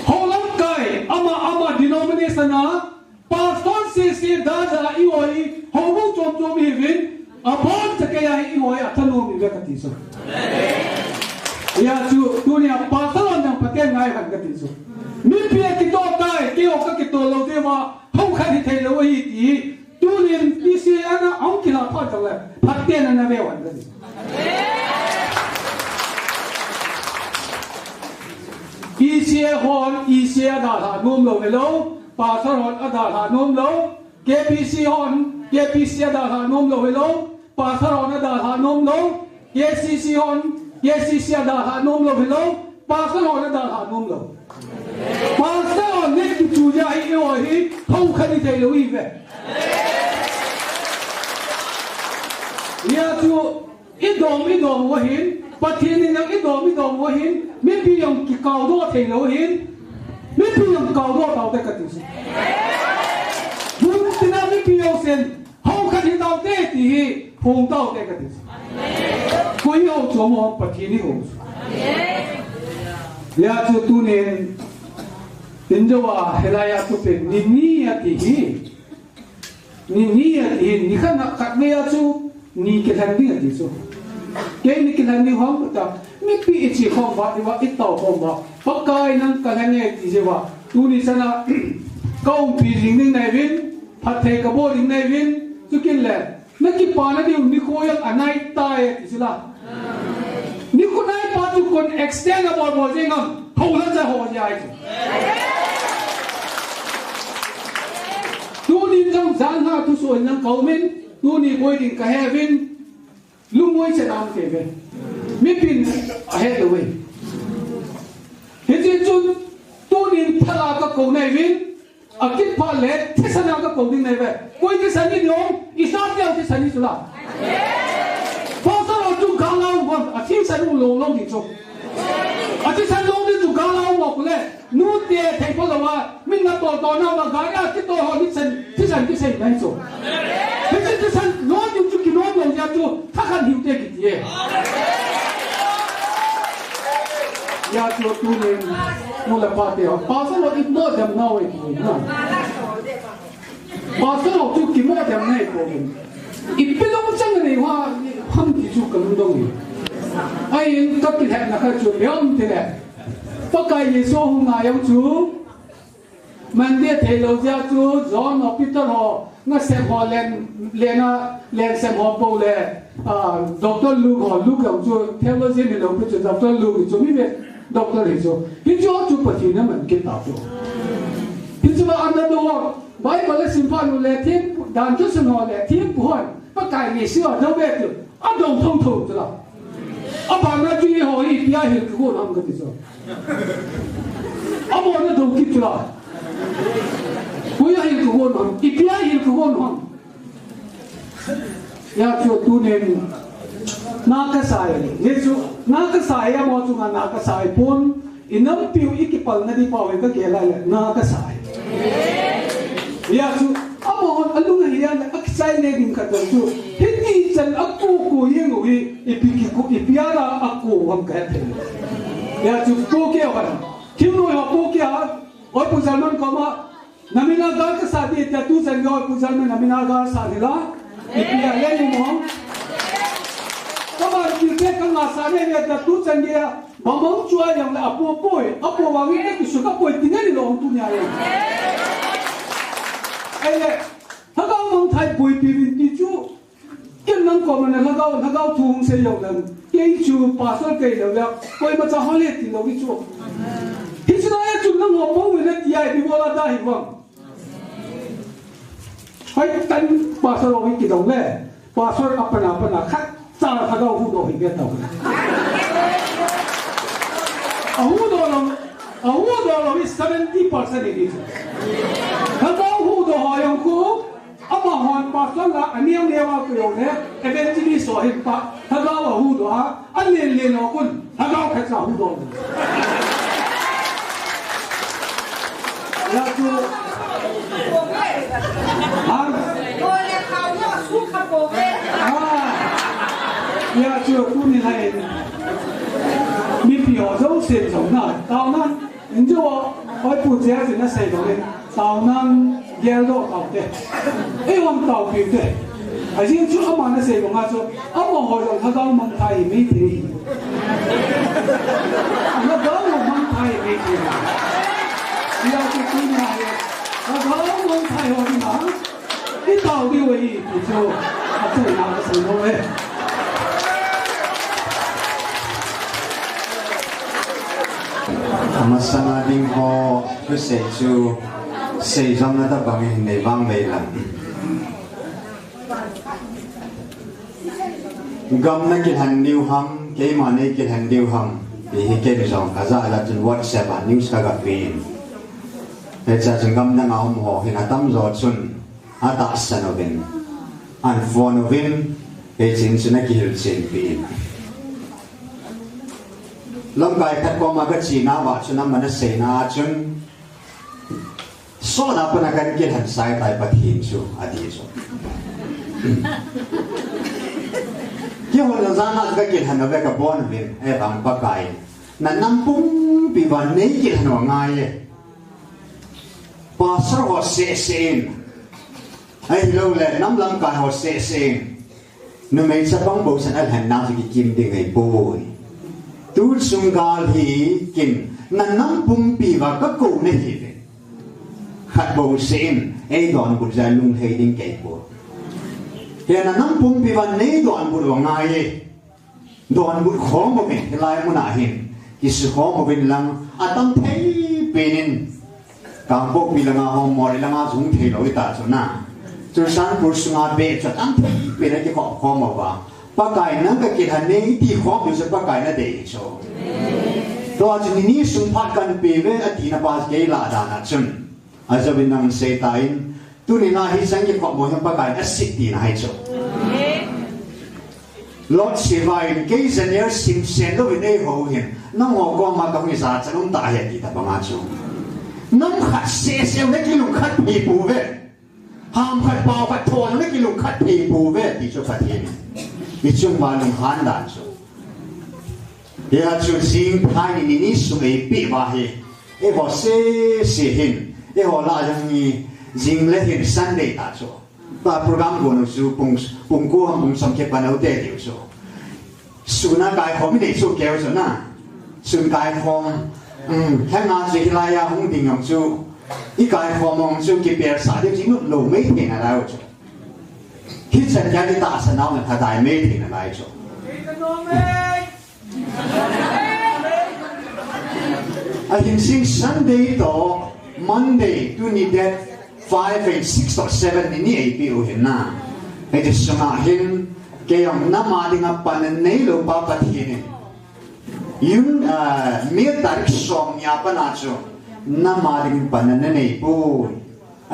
Holam kai ama denomination na pastor se da ioi hobu chom hivin apon sakaya ioi athanu mi vekati so ya chu dunia pastor on jang pakai ngai han kati so mi pia ki to tai ki o ka ki to lo te wa hau kha ni thei lo hi ti tu nin ti si ana ong ki la pha ta le phat te na na ve wan ka ni ICA hon ICA da ha nom lo ve lo pa sa hon ada ha nom lo KPC hon KPC da ha nom lo ve lo pa sa hon ada ha nom lo KCC hon KCC da ha nom lo ve lo pa sa hon ada ha nom lo pa sa hon ne ki chu ja hi o hi hau kha ni thei lo hi ve ya tu idom wa hin pathin ni nang idom wa hin mi pi yong ki kaw do thei lo hin mi pi yong kaw do taw te ka ti si bun tina mi pi yong sen hau kha ni taw te ti hi phong taw te ka ti si ko yo cho mo pathin ni ho ya chu tu ne tin jo wa helaya tu pe ni ati hi ni ni kha na khat me ya chu ni ke than ni ati so cái này cái này hoang ta mi pi chỉ không vào thì vào ít tàu không vào bắc cái năng cái này thì gì vào tu ni sana câu pi ring này vin phát thề cái bộ ring này vin chú kinh lệ nó cái pa nó đi ni khôi anh này tai thì là ni khôi này pa chú con extend cái bộ gì ngam hậu nó sẽ hậu dài tu ni trong gian ha tu soi năng cầu min tu ni bôi ring cái hè vin lung ngôi sẽ làm thế về miễn pin hết rồi hiện giờ chúng tôi đi thay là các cầu này vin ở cái pha lệ thế sao các cầu này về quay cái sản phẩm nhóm ít sao theo cái sản phẩm là bao giờเราchúng cao lao còn ở thiên sản phẩm long thì chung ở thiên sản long thì chúng cao lao một cái nút tiền thành phố là mình là tổ nào là cái cái tổ họ thiên sản này chung thế sản nó dùng chút cái nó dùng ra cho他看hiểu thế cái gì ya cho tu nên một là ba điều ba số ít more than now ấy ba số chút cái more than này của mình ít bên trong chẳng này hoa không chỉ chút cái đông gì ai các cái thằng nào khác chút béo thế này tất cả những số không ai yêu chú mình đi thấy lâu ra chú John hoặc Peter họ nó xem họ lên xem họ bầu lên Dr. Luke họ Luke ông chú theo nó diễn lâu cái chú Dr. Luke chú biết về Dr. này chú hiện chú bật thì nó mình kiến tạo chú hiện chú mà ăn đồ vậy mà là simple là thiên đàn chú sinh họ là thiên của họ bất cái gì xưa đâu biết được ăn đồng thông thường chứ nào bạn nói chuyện họ ý bia hiểu cái gì không cái gì bạn nói đâu kịp chứ nào bây giờ hiểu cái gì không ý bia hiểu cái gì không ya cho tu nên nakasay Yesu nakasay mo tu nga nakasay pon inam piu ikipal na di pawe ka kela nakasay ya tu amo alung hiyan aksay ne din ka tu hindi chan aku ko yeng wi ipiki ko ipiara aku ham ka the ya tu ko ke wa kim no ha ko ke ha oi pusalman ko ma namina gar ka sadi ta tu chan oi pusalman namina gar sadi la ipia le mo các bạn chỉ biết các ngã sáng này là tu chân kia mà mong chúa yang là apo wangi cái số các bôi tiếng này lòng tu nhà này ấy là thằng cao mong thay bôi bìm đi chú cái năng của mình là thằng cao thùng sẽ dùng lần cái chú bà sơ cây đầu là bôi mà cho họ liệt thì nó cái chú thì chúng ta chúng năng họ mong mình là dài đi qua đây vâng phải đánh bà sơ rồi cái đầu này bà sơ apa khác sao là thằng hú đồ hình biết đâu hú đồ là 70% này đi thằng hú đồ họ dùng cú ông mà hoàn bạc cho là anh em đeo vào cái đồ này eventually sổ hình bạc thằng hú đồ á anh liền nó quân thằng khách sao hú đồ là chú ya chưa tu ni hay mi biểu dấu xiên giống nào tao năng những chỗ hỏi phụ chế thì nó xây được lên tao năng ghé độ tao thế ấy ông tao biểu thế ở trên chỗ ông mà nó xây bằng chỗ ông mà hỏi rồi thằng ông mang thai mấy thì nó đó là mang thai mấy thì 要是今年我老公太好的嘛，你到底为你就最大的成功嘞。Mà sang đinh ho cứ sẽ chu sẽ trong nó ta bằng hình này vang về là gam na kin han new ham ke ma ne kin han new ham thì cái ke jong ka za la chun WhatsApp a news ka ga pin he cha chun gam na ngau mo hin atam zo chun ata san ovin an phone ovin he chin chun ki hil chin pin lâm gai thật qua mà cái gì na vợ cho năm mà nó xảy na chun số nào bên cái kia hành sai tại bát hiền chú à đi chú cái hồi đó ra cái kia hành ở cái cái bon bên em bằng bát gai là năm bung bị vào nấy kia hành ở ngay pastor họ sẽ xem ai lâu lệ năm lâm gai họ sẽ xem nếu mấy sao băng bộ sản hành nào thì kim đi ngày bồi tu sung gal hi kin na nam pum pi wa ka ko ne hi ve khat bo sen e don bu ja lung he ding ke bo he na nam pum pi wa ne don bu wa nga ye don bu khom bo ke lai mu na hin ki su khom bo bin lang atam thei penin kam bo pi la nga hom mo la nga zung thei lo ta chu na chu san bu su nga be cha tam thei pe na ki khom mo wa bác cái nó cái kia hành này đi khó biểu sự bác cái nó để cho, đó là những ní sung phát căn bề với ở tí na ba cái là đàn na chân, ở chỗ bên năng xây tại, tu nên là hy sinh cái khó một trong bác cái nó xịt tí na hay cho, lót xì vai cái dân nhớ sim sen đó bên đây hậu hiện, nó ngồi qua mà công nghiệp sản xuất ông đại hiện đi ta bằng anh cho, nó khát xe xe mấy cái lùng khát bị bù về, ham khát bao khát thua mấy cái lùng khát bị bù về thì cho phát hiện. Vì chúng ta luôn hàn đàn cho, để cho riêng hai người ní sung ấy bị vào hệ, ấy họ sẽ hiện, ấy họ là những riêng lấy hiện sản để ta cho, ta program của nó chú bung cố ham bung xong cái bản đầu tiên điều cho, sung na cái họ mới để cho kéo cho na, sung cái họ, hay là chỉ là ya không định ông chú, ý cái họ mong chú cái bề xã điều chính lúc mấy tiền là đâu cho. Khi chân nhà đi ta sân nào là đại mấy thì là lại cho. Hiện sinh Sunday to Monday tu ni that 5 and 6 or 7 ni ai biểu hiện na. Cái gì sung hiện cái ông nằm đi ngắm pan nei lo ba pat hiện. Yung miết tarik som nhà pan acho nằm đi pan nei po.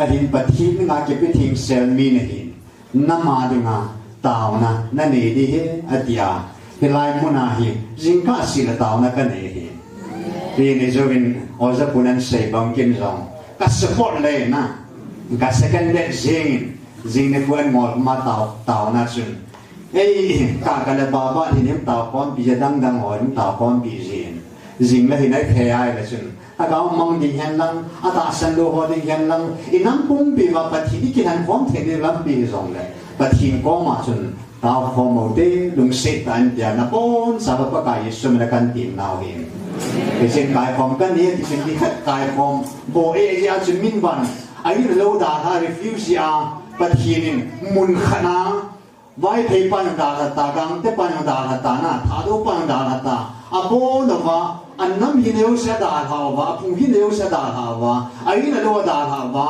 Hiện pat hiện ngã cái bị thing sel mi nei. Nama dengan tahu na nani di he atia hilai muna hi jingka sila tahu na kan he ini jovin oza punan say bangkin zong ka support le na ka second day jing ne kuan mol ma tahu na chun ei ka kala baba ni nem tahu kon bi dang hoi tahu kon bi jing le hinai thai la chun agao mong ding hen lang ata san lo ho ding hen lang inam pum bi wa pathi ki han khom the de lam bi zong le pathi ko ma chun ta ho mo de lung se tan ya na pon sa ba ka yesu na kan tin naw hin ke chen kai khom kan ni ti chen ki khat kai khom bo e ya chun min ban ai lo da ha refuse ya pathi nin mun khana vai thei pan da ta gang te pan da ta na tha do pan da ta abo no wa anh nắm hi nếu sẽ đào hào và phùng hi nếu sẽ đào hào và ấy là lo đào hào và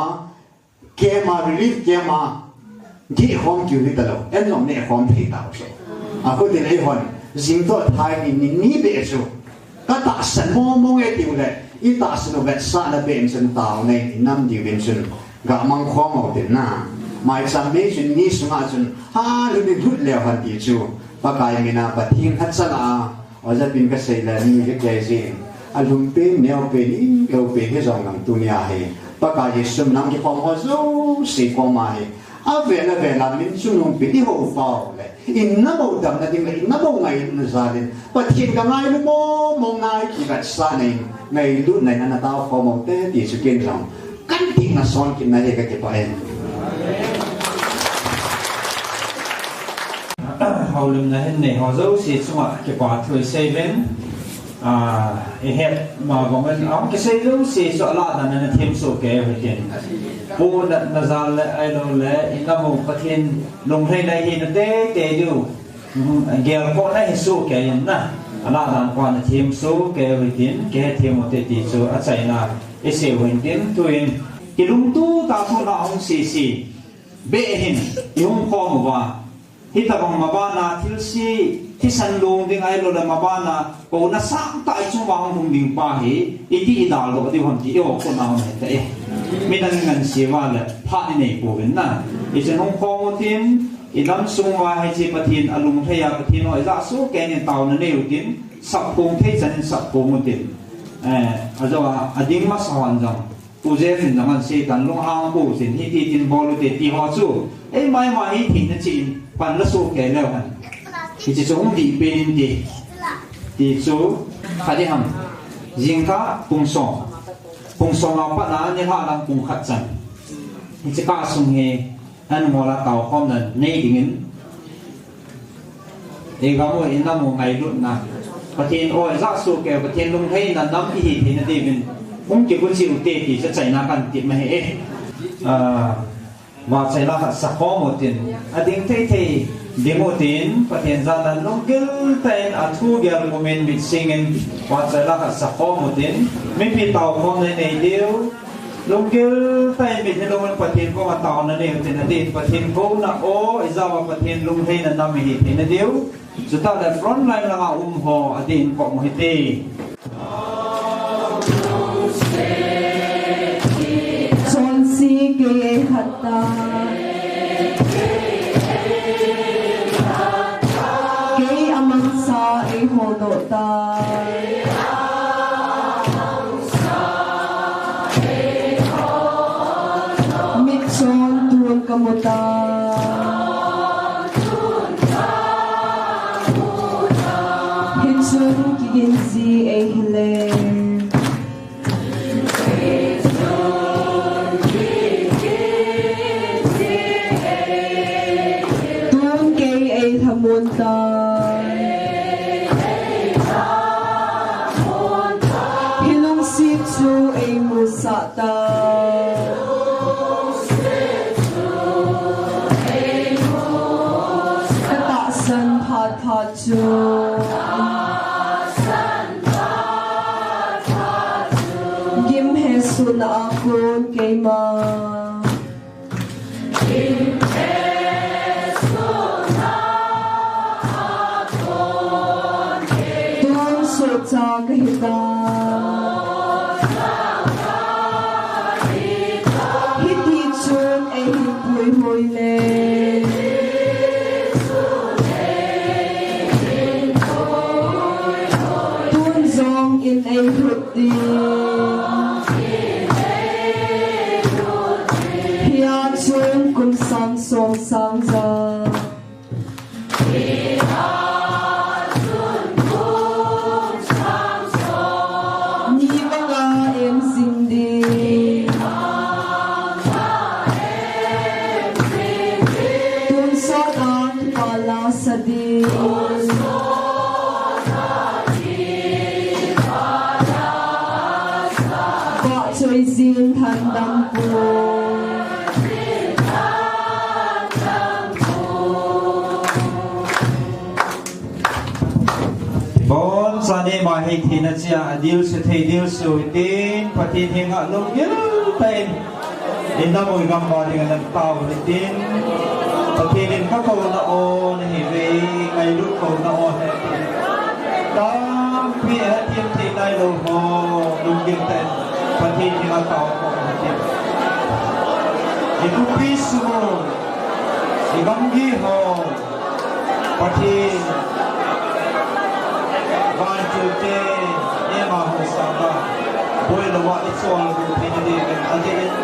kia mà relief kia mà gì không chịu đi đâu em làm này không thể tạo số có thể lấy hòn riêng tôi thay ni bể số các tạ sản mong nghe điều lệ ít tạ sản về sản là bên sản tạo này năm điều bên sản gạo mang khoa màu tiền na mai sản mấy chuyện ni sung à chuyện ha luôn đi hút leo hòn tỷ chú và cái mình là bát thiên hết sản à ở gia đình cái xây là như cái cái gì alum pen neo pen lâu pen cái dòng làm tunia hay bác cái gì sum nằm cái phòng hoa dâu xì phòng mai về là mình chung nông pen đi hậu phao này in nó bao đầm là đi này nó bao ngày nó ra đến và thiên cái ngày nó mong ngày chỉ là xa này ngày lúc này nó tao phao mong té thì sự kiên trọng cắn thịt là son cái này cái phải hầu lưng là hình này họ dấu xịt xuống cái quả thôi xây lên เฮ็ดมาบอกว่าเอาก็ใช้รู้สิสละนั่นทีมสู้แกไปเห็นปูนัดนาซาเลไอโลเลอินามุประเทศลงให้ได้เห็นเตอยู่เกี่ยวกับนั้นสู้แกยังนะละนั่นกว่าทีมสู้แกไปเห็นแกทีมเตติสู้อาศัยนะเอเซเวนเห็นตัวเองกิลุงตู้ตาทุนเอาซีเบหินยุ่งคอมว่าที่ตะบังมาบ้านาทิลซีที่สันลงดิ่งไอโลเลมาบ้านาโกนัสสังตายจุงวางลงดิ่งป้าเหอีที่ดาลก็ที่คนที่โอ้คนเอาเนี่ยแต่ไม่นั่งเงินเสียว่าเลยพระนี่ปูเป็นน่ะอีจะน้องคอมทีมอีลำซุงว่าให้เจ็บปะทินอารมณ์ทยาปะทินน้อยละสู้แกเนี่ยเต่านั่นเองทีมสับปงเทจันสับปงทีมอาจจะว่าอดีตมาสอนจังปูเจฟินจังมันเสียกันลงห้างปูสินที่ทีนบอลเตตีหัวสู้ไม่มาให้ทีนั่นจีนปันละสู้แกแล้วกันที่จะส่งดีเป็นดีที่สู้ขัดยังยิงข้าปุงส่งเอาปะนั้นเนี่ยข้าลังปุงขัดจันที่จะข้าส่งเฮอันมอลาเต่าข้อมนั้นในดิ่งเอกามวยอินน้ำมูไงรุ่นนะประเทศโอ้ยรักสู้แกประเทศลงให้นั่นน้ำที่ที่นั่นดีเป็นมุ้งเก็บกุญแจอุเตติจะใจนักกันติดมาให้ว่าใจละสักข้อหมดทินอดีตที่ดีหมดทินประเทศจานันลงกิลเป็นอัฐุเกลโมเมนต์มิดซิงนว่าใจละสักข้อหมดทินไม่พิจารณาในเดียวลงกิลเป็นมิดที่ลงประเทศก็มาต่อนั่นเองทินอดีตประเทศก็น่ะโอ้อิจาวประเทศลงให้นั่นน้ำมิดทินเดียวสุดท้ายแล้วฟรอนต์ไลน์ละห่ออดีตก็มุฮิตีSige hata Kay amang sa ihono ta Mitson tuon kamuta Hitsun kiginsi ay hile Hilong sitsu ay musata Katasan patatu Gimhesun akon kay ma sa kahita Hititsun ay hipuy-huy le Tunzong in ay huti Hiyatsun kung sang-song sang-sang Zin handang po Bon sani mahi thina chia adil se thei dil su tin pati thinga lung gil pen inna moi gam ba ding nan tau ni tin pati nin ka ko na o ni ve ngai lu ko na o he ta pi a tin thei dai lo ho lung gil ten pati thinga tau ko ni iku pisu igam gi ho pati One, two, three, Emma Hosanga. Boy, the what it's all good in the day. And again,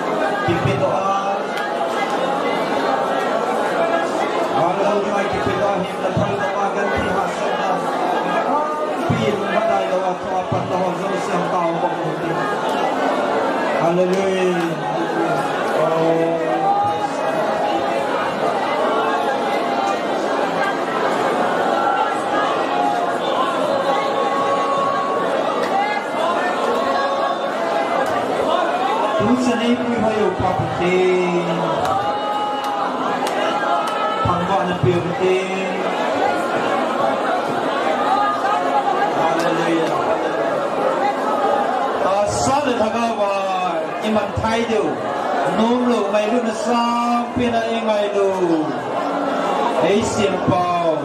keep it on. All of you, keep it on him. The Palma Magan, he has said that. Pin, but I know what to happen to the same town. Hallelujah. Oh. Sani pui hayo papati Pangwa na piyamati Hallelujah Solid hagawa Iman Thaidu Nôm lu ngay lu na sang Pina ngay lu Hãy xiêm bào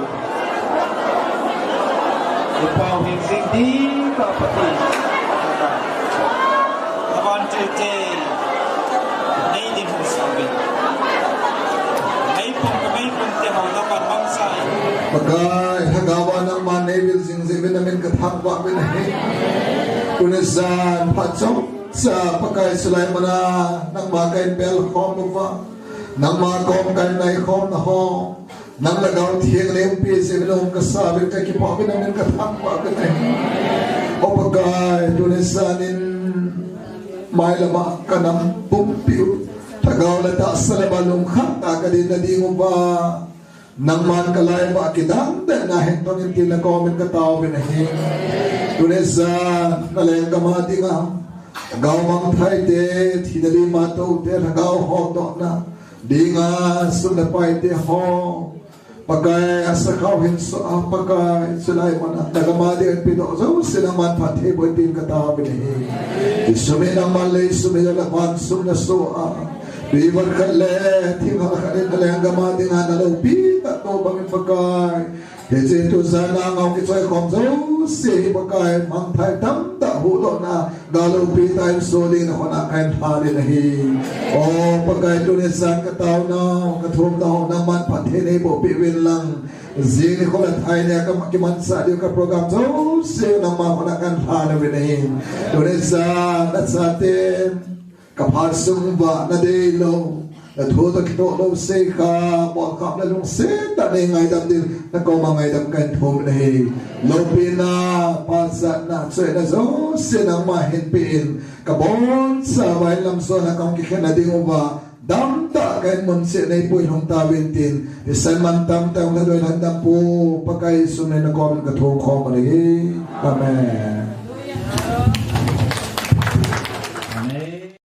Bào hình sinh đi papati Kawan cuci Ini di musawi Ini pun kami pun tihaw dapat bangsa Bagay hagawa ng manewil sing namin kathakwa binahin Kunisan patsok sa pagkay sulay mo na ng bagay bel home uva ng mga kom kay na ikom na ho ng nagaw tiyeng limpi sa ilong kasabit kay kipabi namin kathakwa binahin O pagkay kunisanin may lama ka ng pumpiw tagaw na taas sa labalong hata ka din na di mo ba nang man kalay ba kidang danahin to yung tinakomen ka tao binahin tulis sa nalayang kamati nga tagaw mang thay de hinali mato de tagaw hoto na di nga sunapay de ho pagkay asakaw hinso pagkay sulay mo na nagamadi ang pinoso sinaman pati mo yung katao binahin isumi ng malay sumi na laman sumnasoa Bibar kalle, tinggal kali nalang gamadi nga nalaupit at no bangin pagkay. Kasi ito sana ang kitsoy komso, si pagkay mang tay tamta hudo na nalaupit tayo soli na kunakain hali nahi. O pagkay tunisan kataw na, katum na ho naman patini mo piwin lang. Zini ko na tayo niya kamakimansa diyo ka program so, siya naman kunakain hali nahi. Tunisan at sa atin, kaparsong ba na daylo na tuto kito lo se ka mo kap na lung se ta ne ngai dam din na ko ma ngai dam kan thom nei lo pina pasa na se na zo se na ma hin pin ka bon sa vai lam so na kong ki khana ding ba dam ta kan mon se nei pui hong ta win tin isan man tam ta na do na dam pu pakai sume na ko ka thom khom ni amen